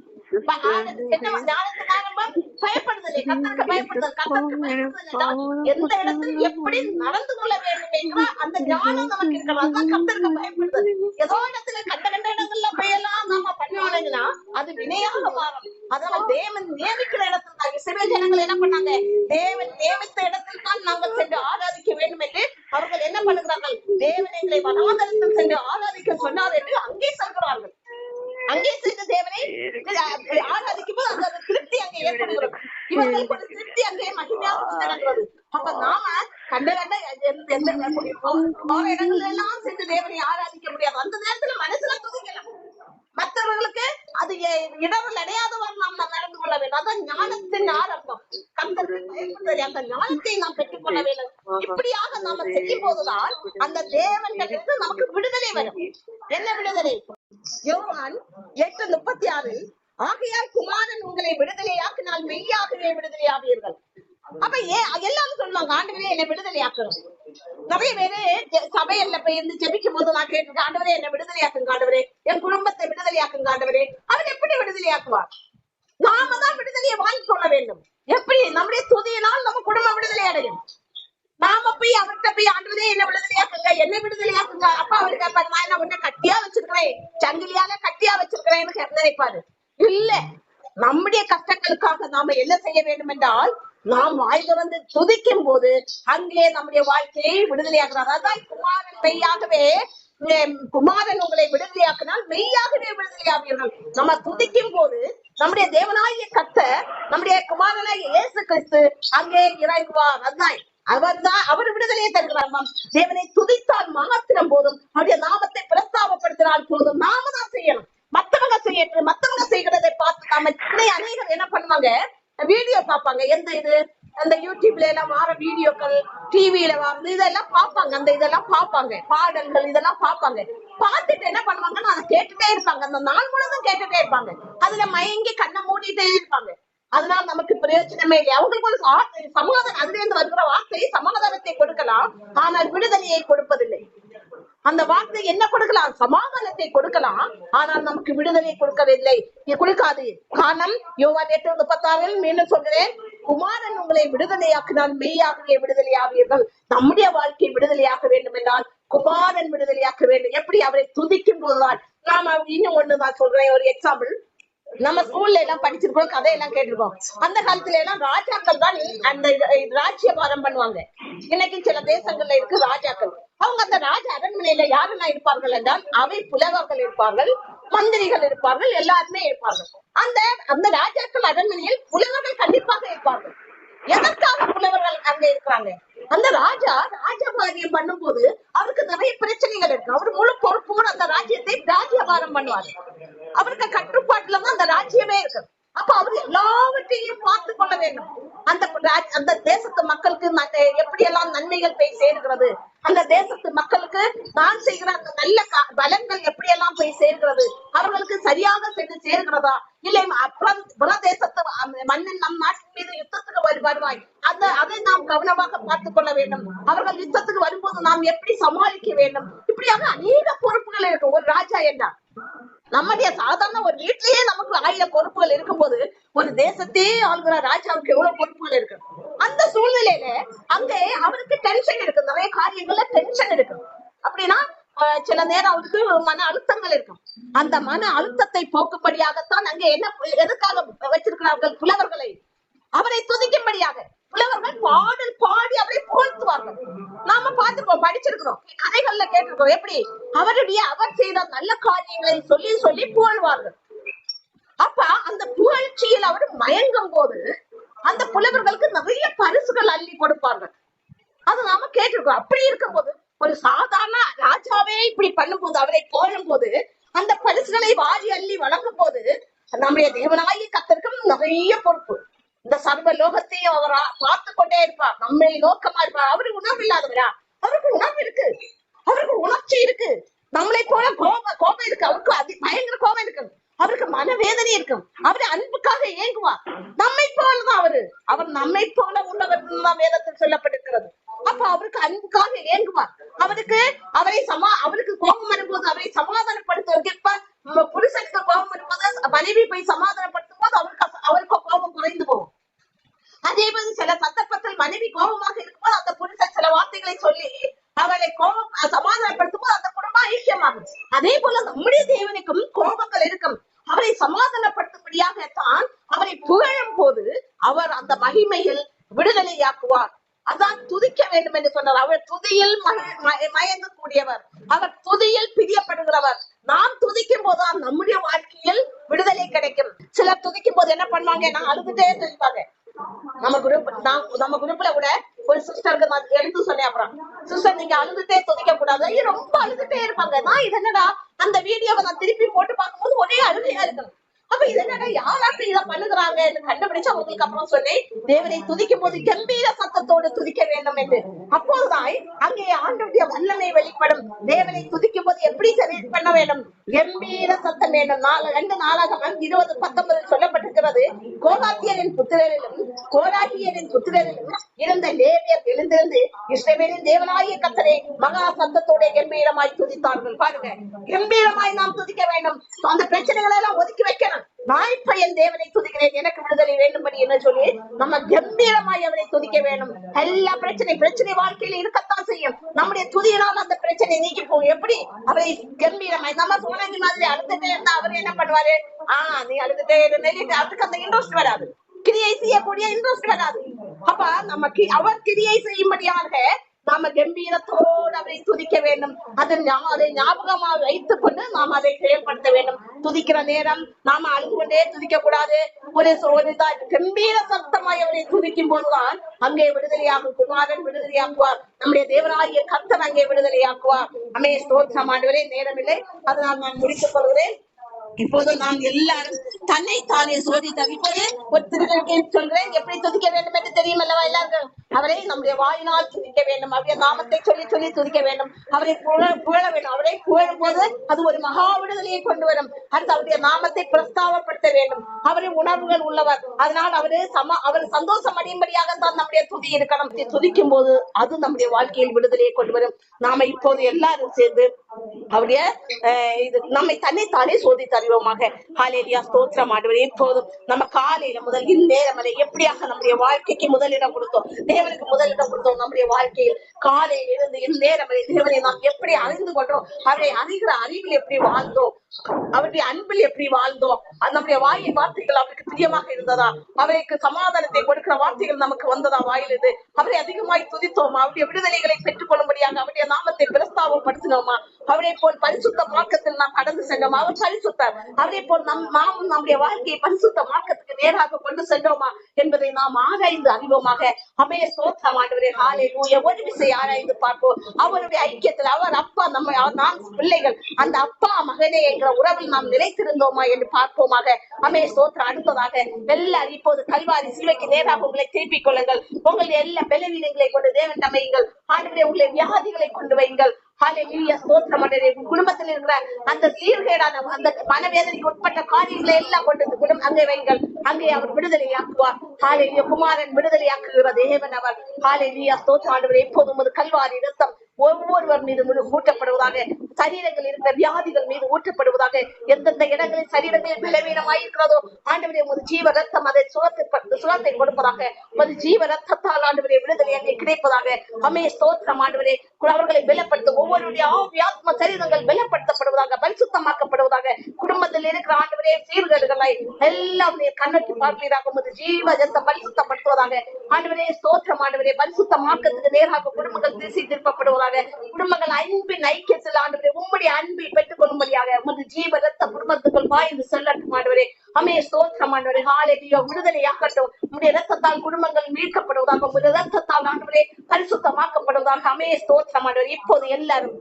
பயப்படுதலை கர்த்தருக்கு பயப்படுதல் எந்த இடத்தில் எப்படி நடந்து கொள்ள வேண்டும் என்ற அந்த ஞானம் நமக்கு இருக்கிறது. கர்த்தருக்கு பயப்படுதல். ஏதோ இடத்துல கண்ட இடங்கள்ல போயெல்லாம் நாம பண்ணோம்னா அது வினையாக மாறும். அதனால தேவன் நியமிக்கிற இடத்துல தான் இஸ்ரவேல் ஜனங்கள் என்ன பண்ணாங்க? தேவன் நியமித்த இடத்தில் தான் நாங்கள் சென்று ஆராதிக்க வேண்டும் என்று அவர்கள் என்ன பண்ணுகிறார்கள்? தேவன் எங்களை வனாந்தரத்தில் சென்று ஆராதிக்க சொன்னார் என்று அங்கே சொல்கிறார்கள். அங்கே சென்று தேவனை ஆராதிக்கும் போது அந்த திருப்தி அங்கே ஏற்படுகிறது. இவர்களுக்கு ஒரு திருப்தி அங்கே மகிமையாக நடக்கிறது. அப்ப நாம கண்ட இடங்கள் எல்லாம் சென்று தேவனை ஆராதிக்க முடியாது. அந்த நேரத்துல மனசுல துதிக்கலாம். மற்றவர்களுக்கு அது இடர்கள் அடையாதவாறு நாம் நடந்து கொள்ள வேண்டும். அதான் ஞானத்தின் ஆரம்பம். அந்த ஞானத்தை நாம் பெற்றுக் கொள்ள வேண்டும். இப்படியாக நாம செய்யும் போதுதான் அந்த தேவனிடமிருந்து நமக்கு விடுதலை வரும். என்ன விடுதலை? யோவான் 8:36 ஆகையால் குமாரன் உங்களை விடுதலையாக்கினால் மெய்யாகவே விடுதலையாவீர்கள். அப்ப ஏன் எல்லாரும் சொல்லுவாங்க ஆண்டவரே என்னை விடுதலையாக்கணும். நிறைய பேரு சபையில போய் இருந்து ஜெபிக்கும் போது நான் கேட்டிருக்கேன், ஆண்டவரே என்னை விடுதலையாக்குங்க ஆண்டவரே, என் குடும்பத்தை விடுதலையாக்குங்க ஆண்டவரே. அவர் எப்படி விடுதலையாக்குவார்? நாம தான் விடுதலையை வாங்கி கொள்ள வேண்டும். எப்படி? நம்முடைய துதியினால் நம்ம குடும்பம் விடுதலை அடையும். நாம போய் அவர்கிட்ட போய் ஆண்டவரே என்ன விடுதலையாக்குங்க, என்ன விடுதலையாக்குங்க. அப்பா அவரு கேட்பாரு, நான் என்ன உன்ன கட்டியா வச்சிருக்கிறேன், சங்கிலியால கட்டியா வச்சிருக்கிறேன்னு நினைப்பாரு. இல்ல, நம்முடைய கஷ்டங்களுக்காக நாம என்ன செய்ய வேண்டும் என்றால், நாம் வாய் திறந்து துதிக்கும் போது அங்கே நம்முடைய வாழ்க்கையை விடுதலையாக்குறார். அதான் குமாரன் மெய்யாகவே, குமாரன் உங்களை விடுதலையாக்கினால் மெய்யாகவே விடுதலையாவீர்கள். நம்ம துதிக்கும் போது நம்முடைய தேவனாகிய கர்த்தர், நம்முடைய குமாரனாகிய இயேசு கிறிஸ்து அங்கே இறங்குவார். அதுதான் அவர் விடுதலையை தருகிறார். தேவனை துதித்தால் மாத்திரம் போதும், அவருடைய நாமத்தை பிரஸ்தாபப்படுத்தினால் போதும். நாம தான் செய்யணும், மத்தவங்க செய்யணும். மத்தவங்க செய்கிறதை பார்த்து நாம அநேகர் என்ன பண்ணுவாங்க, வீடியோ பார்ப்பாங்க. எந்த இது அந்த யூடியூப்ல எல்லாம் வார வீடியோக்கள், டிவியில வந்து இதெல்லாம் பார்ப்பாங்க. அந்த இதெல்லாம் பார்ப்பாங்க, பாடல்கள் இதெல்லாம் பார்ப்பாங்க. பார்த்துட்டு என்ன பண்ணுவாங்கன்னா அதை கேட்டுட்டே இருப்பாங்க. அந்த நாள் முழுவதும் கேட்டுட்டே இருப்பாங்க. அதுல மயங்கி கண்ணை மூடிட்டே இருப்பாங்க. அதனால நமக்கு பிரயோஜனமே இல்லை. அவங்களுக்கு ஒரு சமாதானம், அதுல இருந்து வருகிற வார்த்தை சமாதானத்தை கொடுக்கலாம், ஆனால் விடுதலையை கொடுப்பதில்லை. அந்த வார்த்தை என்ன கொடுக்கலாம்? சமாதானத்தை கொடுக்கலாம், ஆனால் நமக்கு விடுதலை கொடுக்கவில்லை, கொடுக்காது. காரணம் யோவான் 8:36 மீண்டும் சொல்கிறேன், குமாரன் உங்களை விடுதலையாக்கினால் மெய்யாகவே விடுதலையாவீர்கள். நம்முடைய வாழ்க்கை விடுதலையாக்க வேண்டும் என்றால் குமாரன் விடுதலையாக்க வேண்டும். எப்படி? அவரை துதிக்கும் போதுதான். நாம இன்னும் ஒண்ணுதான் சொல்றேன், ஒரு எக்ஸாம்பிள். நம்ம ஸ்கூல்ல எல்லாம் படிச்சிருக்கோம், கதையெல்லாம் கேட்டிருக்கோம். அந்த காலத்துல எல்லாம் ராஜாக்கள் தான் அந்த ராஜ்யபாரம் பண்ணுவாங்க. இன்னைக்கு சில தேசங்கள்ல இருக்கு ராஜாக்கள். அவங்க அந்த ராஜ அரண்மனையில யாரெல்லாம் இருப்பார்கள் என்றால், அவை புலவர்கள் இருப்பார்கள், மந்திரிகள் இருப்பார்கள், எல்லாருமே இருப்பார்கள். அந்த அந்த ராஜாக்கள் அரண்மனையில் புலவர்கள் கண்டிப்பாக இருப்பார்கள். எதற்காக புலவர்கள் அங்க இருக்கிறாங்க? அந்த ராஜா ராஜபாரியம் பண்ணும் போது அவருக்கு நிறைய பிரச்சனைகள் இருக்கு. அவர் முழு பொறுப்போடு அந்த ராஜ்யத்தை ராஜ்யபாரம் பண்ணுவார். அவருக்கு கட்டுப்பாட்டுலதான் அந்த ராஜ்யமே இருக்கு. அப்ப அவர் எல்லாவற்றையும் பார்த்து கொள்ள வேண்டும். அந்த தேசத்து மக்களுக்கு எப்படி எல்லாம் நன்மைகள் போய் சேர்கிறது, அந்த தேசத்து மக்களுக்கு நான் செய்கிற அந்த நல்ல பலன்கள் எப்படி எல்லாம் போய் சேர்கிறது, அவர்களுக்கு சரியாக சென்று சேர்கிறதா இல்லை, புறதேசத்து மன்னன் நம் நாட்டின் மீது யுத்தத்துக்கு வருவாய், அதை நாம் கவனமாக பார்த்துக் கொள்ள வேண்டும். அவர்கள் யுத்தத்துக்கு வரும்போது நாம் எப்படி சமாளிக்க வேண்டும். இப்படியாக அநேக பொறுப்புகள் இருக்கு ஒரு ராஜா என்றார். நம்முடைய சாதாரண ஒரு வீட்டிலேயே நமக்கு 1000 பொறுப்புகள் இருக்கும் போது, ஒரு தேசத்தையே ஆளுகிற ராஜாவுக்கு எவ்வளவு பொறுப்புகள் இருக்கு. அந்த சூழ்நிலையில அங்கே அவருக்கு டென்ஷன் இருக்கு, நிறைய காரியங்கள்ல டென்ஷன் இருக்கு. அப்படின்னா சில நேரம் அவருக்கு மன அழுத்தங்கள் இருக்கும். அந்த மன அழுத்தத்தை போக்கும்படியாகத்தான் அங்கே என்ன எதுக்காக வச்சிருக்கிறார்கள்? புலவர்களை அவரை துதிக்கும்படியாக. புலவர்கள் பாடல் பாடி அவரை புகழ்த்துவார்கள். நாம பார்த்திருக்கோம், படிச்சிருக்கிறோம், கதைகள்ல கேட்டிருக்கோம். எப்படி அவர் செய்த நல்ல காரியங்களை சொல்லி சொல்லி புகழ்வார்கள். அப்ப அந்த புகழ்ச்சியில் அவர் மயங்கும் போது அந்த புலவர்களுக்கு நிறைய பரிசுகள் அள்ளி கொடுப்பார்கள். அது நாம கேட்டிருக்கோம். அப்படி இருக்கும் போது ஒரு சாதாரண ராஜாவே இப்படி பண்ணும் போது, அவரை புகழும் போது, அந்த பரிசுகளை வாரி அள்ளி வழங்கும் போது, நம்முடைய தேவனாகிய கர்த்தருக்கும் நிறைய பொறுப்பு. இந்த சர்வ லோகத்தையும் அவர் பார்த்து கொண்டே இருப்பார், நம்மை நோக்கமா இருப்பார். அவருக்கு உணர்வு இல்லாதவரா? அவருக்கு உணர்வு இருக்கு, அவருக்கு உணர்ச்சி இருக்கு. நம்மளை போல கோபம் இருக்கு, அவருக்கு பயங்கர கோபம் இருக்கு, அவருக்கு மனவேதனை இருக்கும். அவரு அன்புக்காக ஏங்குவார். நம்மை போலதான் அவர் நம்மை போல உள்ளவர் தான் வேதத்தில் சொல்லப்பட்டிருக்கிறது. அப்ப அவருக்கு அன்புக்காக ஏங்குவார். அவருக்கு கோபம் வரும்போது அவரை சமாதானப்படுத்துவதற்கு, இப்ப புருஷனுக்கு கோபம் வரும்போது மனைவி போய் சமாதானப்படுத்தும் போது அவருக்கு கோபம் குறைந்து போகும். அதே போது சில சந்தர்ப்பத்தில் மனைவி கோபமாக இருக்கும்போது அந்த புருஷன் சில வார்த்தைகளை சொல்லி அவரை சமாதானப்படுத்தும் போது அந்த குடும்பம் ஐக்கியமாகும். அதே போல நம்முடைய தேவனுக்கும் கோபங்கள் இருக்கும். அவரை சமாதானப்படுத்தும்படியாகத்தான் அவரை புகழும் போது அவர் அந்த மகிமையில் விடுதலையாக்குவார். அதான் துதிக்க வேண்டும் என்று சொன்னார். அவர் துதியில் மயங்கக்கூடியவர், அவர் துதியில் பிரியப்படுகிறவர். நாம் துதிக்கும் போதுதான் நம்முடைய வாழ்க்கையில் விடுதலை கிடைக்கும். சிலர் துதிக்கும் போது என்ன பண்ணுவாங்க, நான் அழுதுட்டே துதிப்பாங்க. நம்ம குரூப்ல கூட ஒரு சிஸ்டருக்கு நான் எடுத்து சொன்னேன். அப்புறம் சிஸ்டர் நீங்க அழுதுட்டே துதிக்க கூடாது, ரொம்ப அழுதுட்டே இருப்பாங்க. நான் இது என்னடா, அந்த வீடியோவை நான் திருப்பி போட்டு பார்க்கும்போது ஒரே அழுகையா இருக்கும். அப்ப இது என்னடா யாராவது இதை பண்ணுகிறாங்க என்று கண்டுபிடிச்சு அவங்களுக்கு அப்புறம் சொன்னேன், தேவனை துதிக்கும் போது கம்பீர சத்தத்தோடு துதிக்க வேண்டும் என்று. அப்போதுதான் அங்கே ஆண்டவருடைய வல்லமை வெளிப்படும். தேவனை துதிக்கும் போது எப்படி செலிப்ரேட் பண்ண வேண்டும்? கம்பீர சத்தம் வேண்டும். 2 நாளாகமம் 20:19 சொல்லப்பட்டிருக்கிறது, கோகாத்தியரின் புத்திரரிலும் இருந்த லேவியர் எழுந்திருந்து இஸ்ரவேலின் தேவனாகிய கர்த்தரை மகா சத்தத்தோட கம்பீரமாய் துதித்தார்கள். பாருங்க, கம்பீரமாய் நாம் துதிக்க வேண்டும். அந்த பிரச்சனைகளை எல்லாம் ஒதுக்கி வைக்கணும். நான் இப்ப என் தேவனை துதிக்கிறேன், எனக்கு விடுதலை வேண்டும்படி என்ன சொல்லி நம்ம கம்பீரமாய் அவரை துதிக்க வேண்டும். எல்லா பிரச்சனை வாழ்க்கையில இருக்கத்தான் செய்யும். நம்முடைய துதியினால் அந்த பிரச்சனை நீக்கி போகும். எப்படி? அவரை கம்பீரமாய் நம்ம சோழி மாதிரி அழுதுட்டே இருந்தா அவர் என்ன பண்ணுவாரு? நீ அழுதுட்டே இருந்தே அதுக்கு அந்த இன்ட்ரெஸ்ட் வராது, கிரியை செய்யக்கூடிய இன்ட்ரெஸ்ட் வராது. அப்ப நமக்கு அவர் கிரியை செய்யும்படியாக நாம கம்பீரத்தோடு அவரை துதிக்க வேண்டும். அதை ஞாபகமாக வைத்துக் கொண்டு நாம் அதை செயல்படுத்த வேண்டும். துதிக்கிற நேரம் நாம அழுது கொண்டே துதிக்க கூடாது. ஒரு கம்பீர சத்தமாய் அவரை துதிக்கும் போதுதான் அங்கே விடுதலையாகும். குமாரன் விடுதலையாக்குவார். நம்முடைய தேவனாகிய கர்த்தர் அங்கே விடுதலையாக்குவார். அமே ஸ்தோத்திரம். ஆண்டவரே, நேரமில்லை, அதனால் நான் முடித்துக் கொள்கிறேன். இப்போது நாம் எல்லாரும் தன்னை தானே சோதித்தார். இப்போது ஒரு திருக்கை சொல்கிறேன், எப்படி துதிக்க வேண்டும் என்று தெரியும் அல்லவா எல்லாருக்கும்? அவரை நம்முடைய வாயினால் துதிக்க வேண்டும். அவருடைய நாமத்தை சொல்லி சொல்லி துதிக்க வேண்டும். அவரை புகழ வேண்டும். அவரை புகழும் போது அது ஒரு மகா விடுதலையை கொண்டு வரும். அடுத்து அவருடைய நாமத்தை பிரஸ்தாவப்படுத்த வேண்டும். அவரின் உணர்வுகள் உள்ளவர், அதனால் அவர் சந்தோஷம் அடையும்படியாகத்தான் நம்முடைய துதி இருக்கணும். துதிக்கும் போது அது நம்முடைய வாழ்க்கையில் விடுதலையை கொண்டு வரும். நாம இப்போது எல்லாரும் சேர்ந்து அவருடைய நம்மை தன்னைத்தானே சோதித்து அறிவோமாக. ஹல்லேலூயா, ஸ்தோத்திரம் ஆண்டவரே. இப்போதும் நம்ம காலையில முதல் இந்நேரம் வரை எப்படியாக நம்முடைய வாழ்க்கைக்கு முதலிடம் கொடுத்தோம், தேவனுக்கு முதலிடம் கொடுத்தோம். நம்முடைய வாழ்க்கையில் காலையில் இருந்து இந்நேரம் வரை தேவனை நாம் எப்படி அறிந்து கொண்டோம், அவரை அறிகிற அறிவில் எப்படி வாழ்ந்தோம், அவருடைய அன்பில் எப்படி வாழ்ந்தோம், நம்முடைய வாயின் வார்த்தைகள் அவருக்கு பிரியமாக இருந்ததா, அவருக்கு சமாதானத்தை கொடுக்கிற வார்த்தைகள் நமக்கு வந்ததா வாயிலிருந்து, அவரை அதிகமாய் துதித்தோமா, அவருடைய விடுதலைகளை பெற்றுக் கொள்ளும்படியாக அவருடைய நாமத்தை பிரஸ்தாபப்படுத்தினோமா, அவரை போல் பரிசுத்த மார்க்கத்தில் நாம் கடந்து சென்றோம். அவர் பரிசுத்தர். அவரை போல் நாமும் நம்முடைய வாழ்க்கையை பரிசுத்த மார்க்கத்துக்கு நேராக கொண்டு சென்றோமா என்பதை நாம் ஆராய்ந்து அறிவோமாக. அமே ஸ்தோத்திரம் ஆண்டவரே. ஹல்லேலூயா. ஒரு விஷயம் ஆராய்ந்து பார்ப்போம். அவருடைய ஐக்கியத்தில் அவர் அப்பா, நம்ம நாம் பிள்ளைகள், அந்த அப்பா மகனே என்கிற உறவில் நாம் நிலைத்திருந்தோமா என்று பார்ப்போமாக. அமே ஸ்தோத்திரம். அடுத்ததாக எல்லாரும் இப்போது கல்வாரி சிலுவைக்கு நேராக உங்களை திருப்பிக் கொள்ளுங்கள். உங்களுடைய எல்லா பலவீனங்களை கொண்டு தேவன் அமையுங்கள். ஆண்டவரே, உங்களுடைய வியாதிகளை கொண்டு வையுங்கள். ஹல்லேலூயா, ஸ்தோத்திரம் ஆண்டவரே. குடும்பத்தில் இருக்கிற அந்த சீர்கேடான அந்த மனவேதனைக்கு உட்பட்ட காரியங்களை எல்லாம் கொண்டு அங்கே வைங்கள். அங்கே அவர் விடுதலையாக்குவார். ஹல்லேலூயா. குமாரன் விடுதலையாக்குகிற தேவன் அவர். ஹல்லேலூயா, ஸ்தோத்திரம் ஆண்டவரே. இப்போது உமது கல்வாரி இரத்தம் ஒவ்வொருவர் மீது ஊற்றப்படுவதாக, சரீரங்கள் இருக்கிற வியாதிகள் மீது ஊற்றப்படுவதாக. எந்தெந்த இடங்களில் சரீரங்களில் பலவீனமாயிருக்கிறதோ ஆண்டவரே, உமது ஜீவ ரத்தம் அதை சுகத்தை கொடுப்பதாக. உமது ஜீவ ரத்தத்தால் ஆண்டவரே விடுதலை அங்கே கிடைப்பதாக. அமே ஸ்தோத்திரம் ஆண்டவரே. அவர்களை பலப்படுத்தும் ஒவ்வொருடைய ஆத்ம சரீரங்கள் பலப்படுத்தப்படுவதாக, பரிசுத்தமாக்கப்படுவதாக. குடும்பத்தில் இருக்கிற ஆண்டவரே சீர்கேடுகளை எல்லாம் கண்ணோக்கி பார்ப்பீராக. உமது ஜீவ ரத்தம் பரிசுத்தப்படுத்துவதாக. ஆண்டவரே ஸ்தோத்திரம் ஆண்டவரே. பரிசுத்தமாக்கத்துக்கு நேராக குடும்பங்கள் திசை திருப்பப்படுவதாக. குடும்பங்கள் அன்பின் ஐக்கியத்தில் ஆண்டவரே உம்முடைய அன்பை பெற்றுக் கொள்ளும்படியாக உமது ஜீவ ரத்த குடும்பத்துக்குள் பாய்ந்து செல்லட்டும் ஆண்டவரே. அமே ஸ்தோத்திரம் ஆண்டவரே. ஹல்லேலூயா. விடுதலையாகட்டும். உம்முடைய ரத்தத்தால் குடும்பங்கள் மீட்கப்படுவதாக, உம்முடைய ரத்தத்தால் ஆண்டவரே பரிசுத்தமாக்கப்படுவதாக. அமே ஸ்தோத்திரம் ஆண்டவரே. இப்போது எல்லாரும்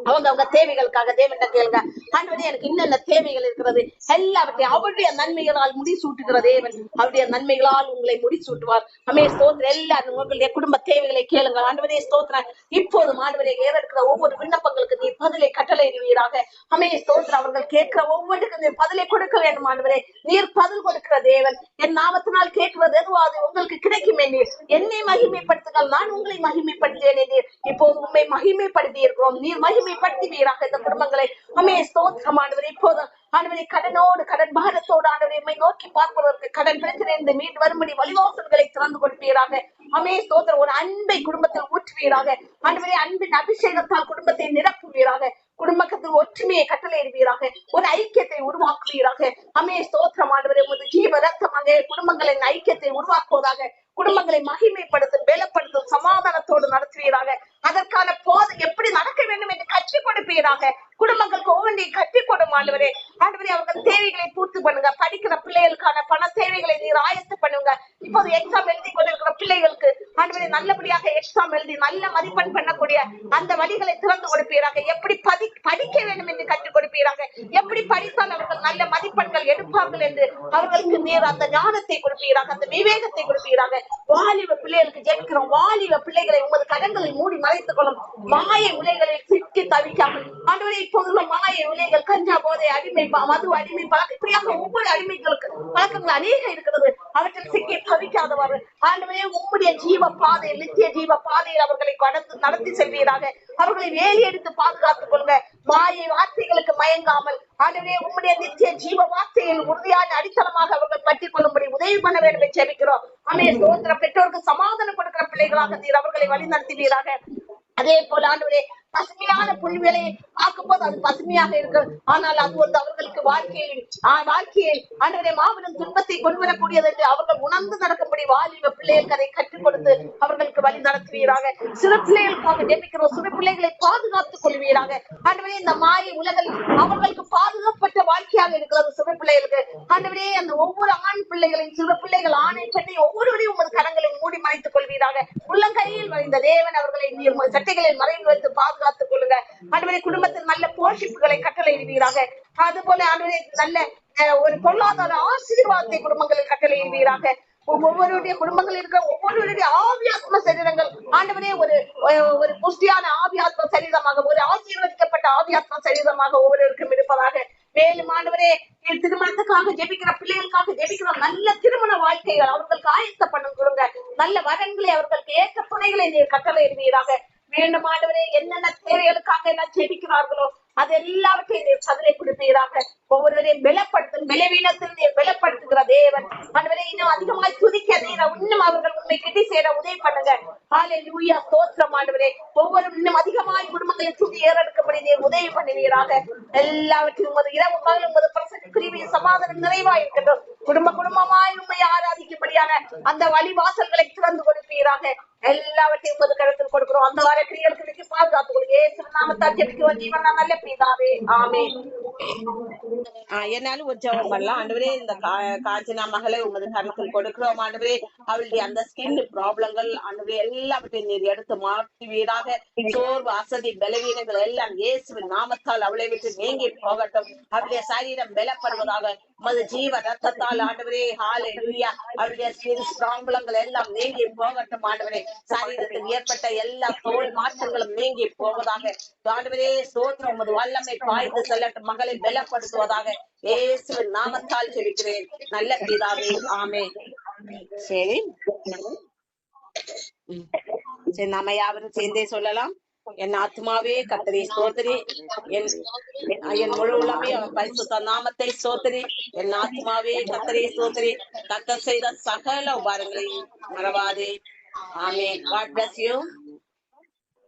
அவங்க தேவைகளுக்காக தேவன் கேளுங்க. ஆண்டவரே, எனக்கு என்னென்ன தேவைகள் இருக்கிறது எல்லாவற்றையும் அவருடைய நன்மைகளால் முடிசூட்டுகிற தேவன் அவருடைய நன்மைகளால் உங்களை முடிசூட்டுவார். அமே ஸ்தோத்திரம். எல்லாரும் உங்களுடைய குடும்ப தேவைகளை கேளுங்க. ஆண்டவரே ஸ்தோத்திரம். இப்போது ஆண்டவரே ஏறெடுக்கிற ஒவ்வொரு விண்ணப்பங்களுக்கு நீ பதிலை கட்டளையிடுவீராக. அமே ஸ்தோத்திரம். அவர்கள் கேட்கிற ஒவ்வொன்றுக்கு நீர் பதிலை கொடுக்க வேண்டும் ஆண்டவரே. நீர் பதில் கொடுக்கிற தேவன். என் நாமத்தினால் கேட்கிறது எதுவோ அது உங்களுக்கு கிடைக்குமே. நீர் என்னை மகிமைப்படுத்துங்கள், நான் உங்களை மகிமைப்படுத்துவேன். நீர் இப்போது உண்மை மகிமைப்படுத்தி இருக்கிறோம். நீர் மகிமைப்படுத்துவீராக இந்த குடும்பங்களை. அமே ஸ்தோத்திரம் ஆண்டவரே. இப்போது ஆண்டவரே கடனோடு கடன் பாரத்தோடு ஆண்டவரை உம்மை நோக்கி பார்ப்பதற்கு கடன் பிரச்சனை மீண்டு வரும்படி வழிவாசல்களை திறந்து கொடுப்பீராக. அமே ஸ்தோத்திரம். ஒரு அன்பை குடும்பத்தில் ஊற்றுவீராக. ஆண்டவரே அன்பின் அபிஷேகத்தால் குடும்பத்தை நிரப்புவீராக. குடும்பத்தில் ஒற்றுமையை கட்டளையிடுவீராக. ஒரு ஐக்கியத்தை உருவாக்குவீராக. அமே ஸ்தோத்திரம் ஆண்டவரே. உமது ஜீவ ரத்தமாக குடும்பங்களின் ஐக்கியத்தை உருவாக்குவதாக. குடும்பங்களை மகிமைப்படுத்தும், பலப்படுத்தும், சமாதானத்தோடு நடத்துவீராக. அதற்கான போது எப்படி நடக்க வேண்டும் என்று கற்றுக் கொடுப்பீராக. குடும்பங்களுக்கு ஒவ்வொன்றையும் கற்றுக் கொடும் ஆண்டவரே. ஆண்டவரே அவர்கள் தேவைகளை பூர்த்தி பண்ணுங்க. படிக்கிற பிள்ளைகளுக்கான பண தேவைகளை நீர் ஆயத்து பண்ணுங்க. இப்போது எக்ஸாம் எழுதி கொண்டிருக்கிற பிள்ளைகளுக்கு ஆண்டவரே நல்லபடியாக எக்ஸாம் எழுதி நல்ல மதிப்பெண் பண்ணக்கூடிய அந்த வழிகளை திறந்து கொடுப்பீராக. எப்படி படிக்க வேண்டும் என்று கற்றுக் கொடுப்பீராக. எப்படி படித்தால் அவர்கள் நல்ல மதிப்பெண்கள் எடுப்பார்கள் என்று அவர்களுக்கு நீர் அந்த ஞானத்தை கொடுப்பீராக, அந்த விவேகத்தை கொடுப்பீராக. வாலிப பிள்ளைகளுக்கு ஜெபிக்கிறோம். வாலிப பிள்ளைகளை உமது கரங்களை மூடி மறைத்துக் கொள்ளும். மாய உலைகளில் சிக்கி தவிக்காமல் ஆண்டவரே இப்போதுள்ள மாய உலைகள், கஞ்சா போதை அடிமை, மது அடிமை பழக்கம், இப்படியாக ஒவ்வொரு அடிமைகளுக்கு பழக்கங்கள் அநேக இருக்கிறது. அவற்றில் சிக்கி தவிக்காதவர் ஆண்டவரே உம்முடைய ஜீவ பாதையில், நித்திய ஜீவ பாதையில் அவர்களை நடத்தி செல்வீராக. அவர்களை வேலி எடுத்து பாதுகாத்துக் கொள்ளுங்க. மாயை வார்த்தைகளுக்கு மயங்காமல் ஆண்டவரே உம்முடைய நித்திய ஜீவ வார்த்தையில் உறுதியான அடித்தளமாக அவர்கள் பற்றிக் கொள்ளும்படி உதவி பண்ண வேண்டும் என்று ஜெபிக்கிறோம். ஆமென். சோதர பெற்றோருக்கு சமாதானம் கொடுக்கிற பிள்ளைகளாக நீர் அவர்களை வழி நடத்துவீராக. அதே போல ஆண்டவரே பசுமையான புல்வெளியை பார்க்கும் போது அது பசுமையாக இருக்கு. ஆனால் அது வந்து அவர்களுக்கு வாழ்க்கையில் ஆண்டவரே மாபெரும் துன்பத்தை கொண்டு வரக்கூடியது என்று அவர்கள் உணர்ந்து நடக்கும்படி வாலிப பிள்ளைகளுக்கு அதை கற்றுக் கொடுத்து அவர்களுக்கு வழி நடத்துவீராக. சிறு பிள்ளைகளுக்காக ஜெபிக்கிறோம். சிறு பிள்ளைகளை பாதுகாத்துக் கொள்வீராக. ஆண்டவரே இந்த மாய உலகில் அவர்களுக்கு பாதுகாப்பற்ற வாழ்க்கையாக இருக்கிறது சிறு பிள்ளைகளுக்கு. ஆண்டவரே அந்த ஒவ்வொரு ஆண் பிள்ளைகளின் சிறு பிள்ளைகள் ஆணை பெண்ணை ஒவ்வொருவரையும் உமது கரங்களை மூடி மறைத்துக் கொள்வீராக. உள்ளங்கையில் வரைந்த தேவன் அவர்களை நீர் சட்டைகளில் மறைந்து வைத்து பாதுகாத்துக் கொள்ளுங்க. ஆண்டவரே குடும்பத்தில் நல்ல போஷிப்புகளை கட்டளையிடுவீராக. அதுபோல ஆண்டவரே நல்ல ஒரு பொருளாதார ஆசீர்வாதத்தை குடும்பங்களில் கட்டளையிடுவீராக. ஒவ்வொருடைய குடும்பங்களில் இருக்கிற ஒவ்வொருவருடைய ஆவியாத்ம சரீரங்கள் ஆண்டவரே ஒரு புஷ்டியான ஆவியாத்ம சரீரமாக, ஒரு ஆசீர்வதிக்கப்பட்ட ஆவியாத்ம சரீரமாக ஒவ்வொருவருக்கும் இருப்பதாக. மேலும் ஆண்டவரே திருமணத்துக்காக ஜெபிக்கிற பிள்ளைகளுக்காக ஜெபிக்கிறோம். நல்ல திருமண வாழ்க்கைகள் அவர்களுக்கு ஆயத்த பண்ண கொடுங்க. நல்ல வரன்களை அவர்களுக்கு ஏற்ற துணைகளை நீர் கட்டளையிடுவீராக. மீண்டும் ஆண்டவரே என்னென்ன தேவைகளுக்காக எல்லாம் ஜெபிக்கிறார்களோ அது எல்லாவற்றையும் நீர் சதுரை கொடுப்பீராக. ஒவ்வொருவரையும் பலவீனத்தில் நீர் பலப்படுத்துகிற தேவன் ஆண்டவரே இன்னும் அதிகமாய் துதிக்க நீர் இன்னும் அவர்கள் உண்மை கிட்டி சேர உதவி பண்ணுங்க. ஹல்லேலூயா, ஸ்தோத்திரம் ஆண்டவரே. ஒவ்வொரு இன்னும் அதிகமாய் குடும்பங்களை துதி ஏறெடுக்கும்படி நீர் உதவி பண்ணுவீராக. எல்லாவற்றையும் உமது இரவு பகலும் உமது பிரசன்ன கிருபையின் சமாதானம் நிறைவாய் இருக்கட்டும். குடும்பமாய் உண்மை ஆராதிக்கும்படியான அந்த வழிவாசல்களை திறந்து கொடுப்பீராக. எல்லாவற்றையும் உமது கருத்தில் கொடுக்கிறோம். அந்த வார கிரியர்களுக்கு பாதுகாத்துக் கொள்ளுங்க. இயேசுவின் நாமத்தால் ஜெபிக்கிறோம் ஜீவன் நல்ல பிதாவே, ஆமென். என்னாலும் ஒரு ஜெபம் பண்ணலாம். ஆண்டவரே இந்த காஞ்சனா மகளை உமது கருத்தில் கொடுக்கிறோம். ஆண்டவரே அவளுடைய அந்த ஸ்கின் ப்ராப்ளங்கள் ஆண்டவரே எல்லாவற்றையும் நீர் எடுத்து மாற்றுவீராக. சோர்வு, அசதி, பலவீனங்கள் எல்லாம் இயேசுவின் நாமத்தால் அவளை விட்டு நீங்கி போகட்டும். அவளுடைய சரீரம் பலப்படுவதாக. உமது ஜீவ ரத்தத்தால் ஆண்டவரே ஹல்லேலூயா அவளுடைய ஸ்கின் ப்ராப்ளங்கள் எல்லாம் நீங்கி போகட்டும். ஆண்டவரே சரீரத்தில் ஏற்பட்ட எல்லா தோல் மாற்றங்களும் நீங்கி போவதாக. ஆண்டவரே ஸ்தோத்திரம். உமது வல்லமை பாய்ந்து செல்லட்டும். மகளை பலப்படுத்துவதாக. இயேசுவின் நாமத்தால் ஜெபிக்கிறேன் நல்ல பிதாவே, ஆமென். சரி சரி, நாம யாவரும் சேர்ந்தே சொல்லலாம். என் ஆத்மாவே கர்த்தரை ஸ்தோத்திரி, என் முழு உள்ளமே அவன் பரிசுத்த நாமத்தை ஸ்தோத்திரி. என் ஆத்மாவே கர்த்தரை ஸ்தோத்திரி, கர்த்தர் செய்த சகல உபகாரங்களையும் மறவாதே. ஆமென். God bless you.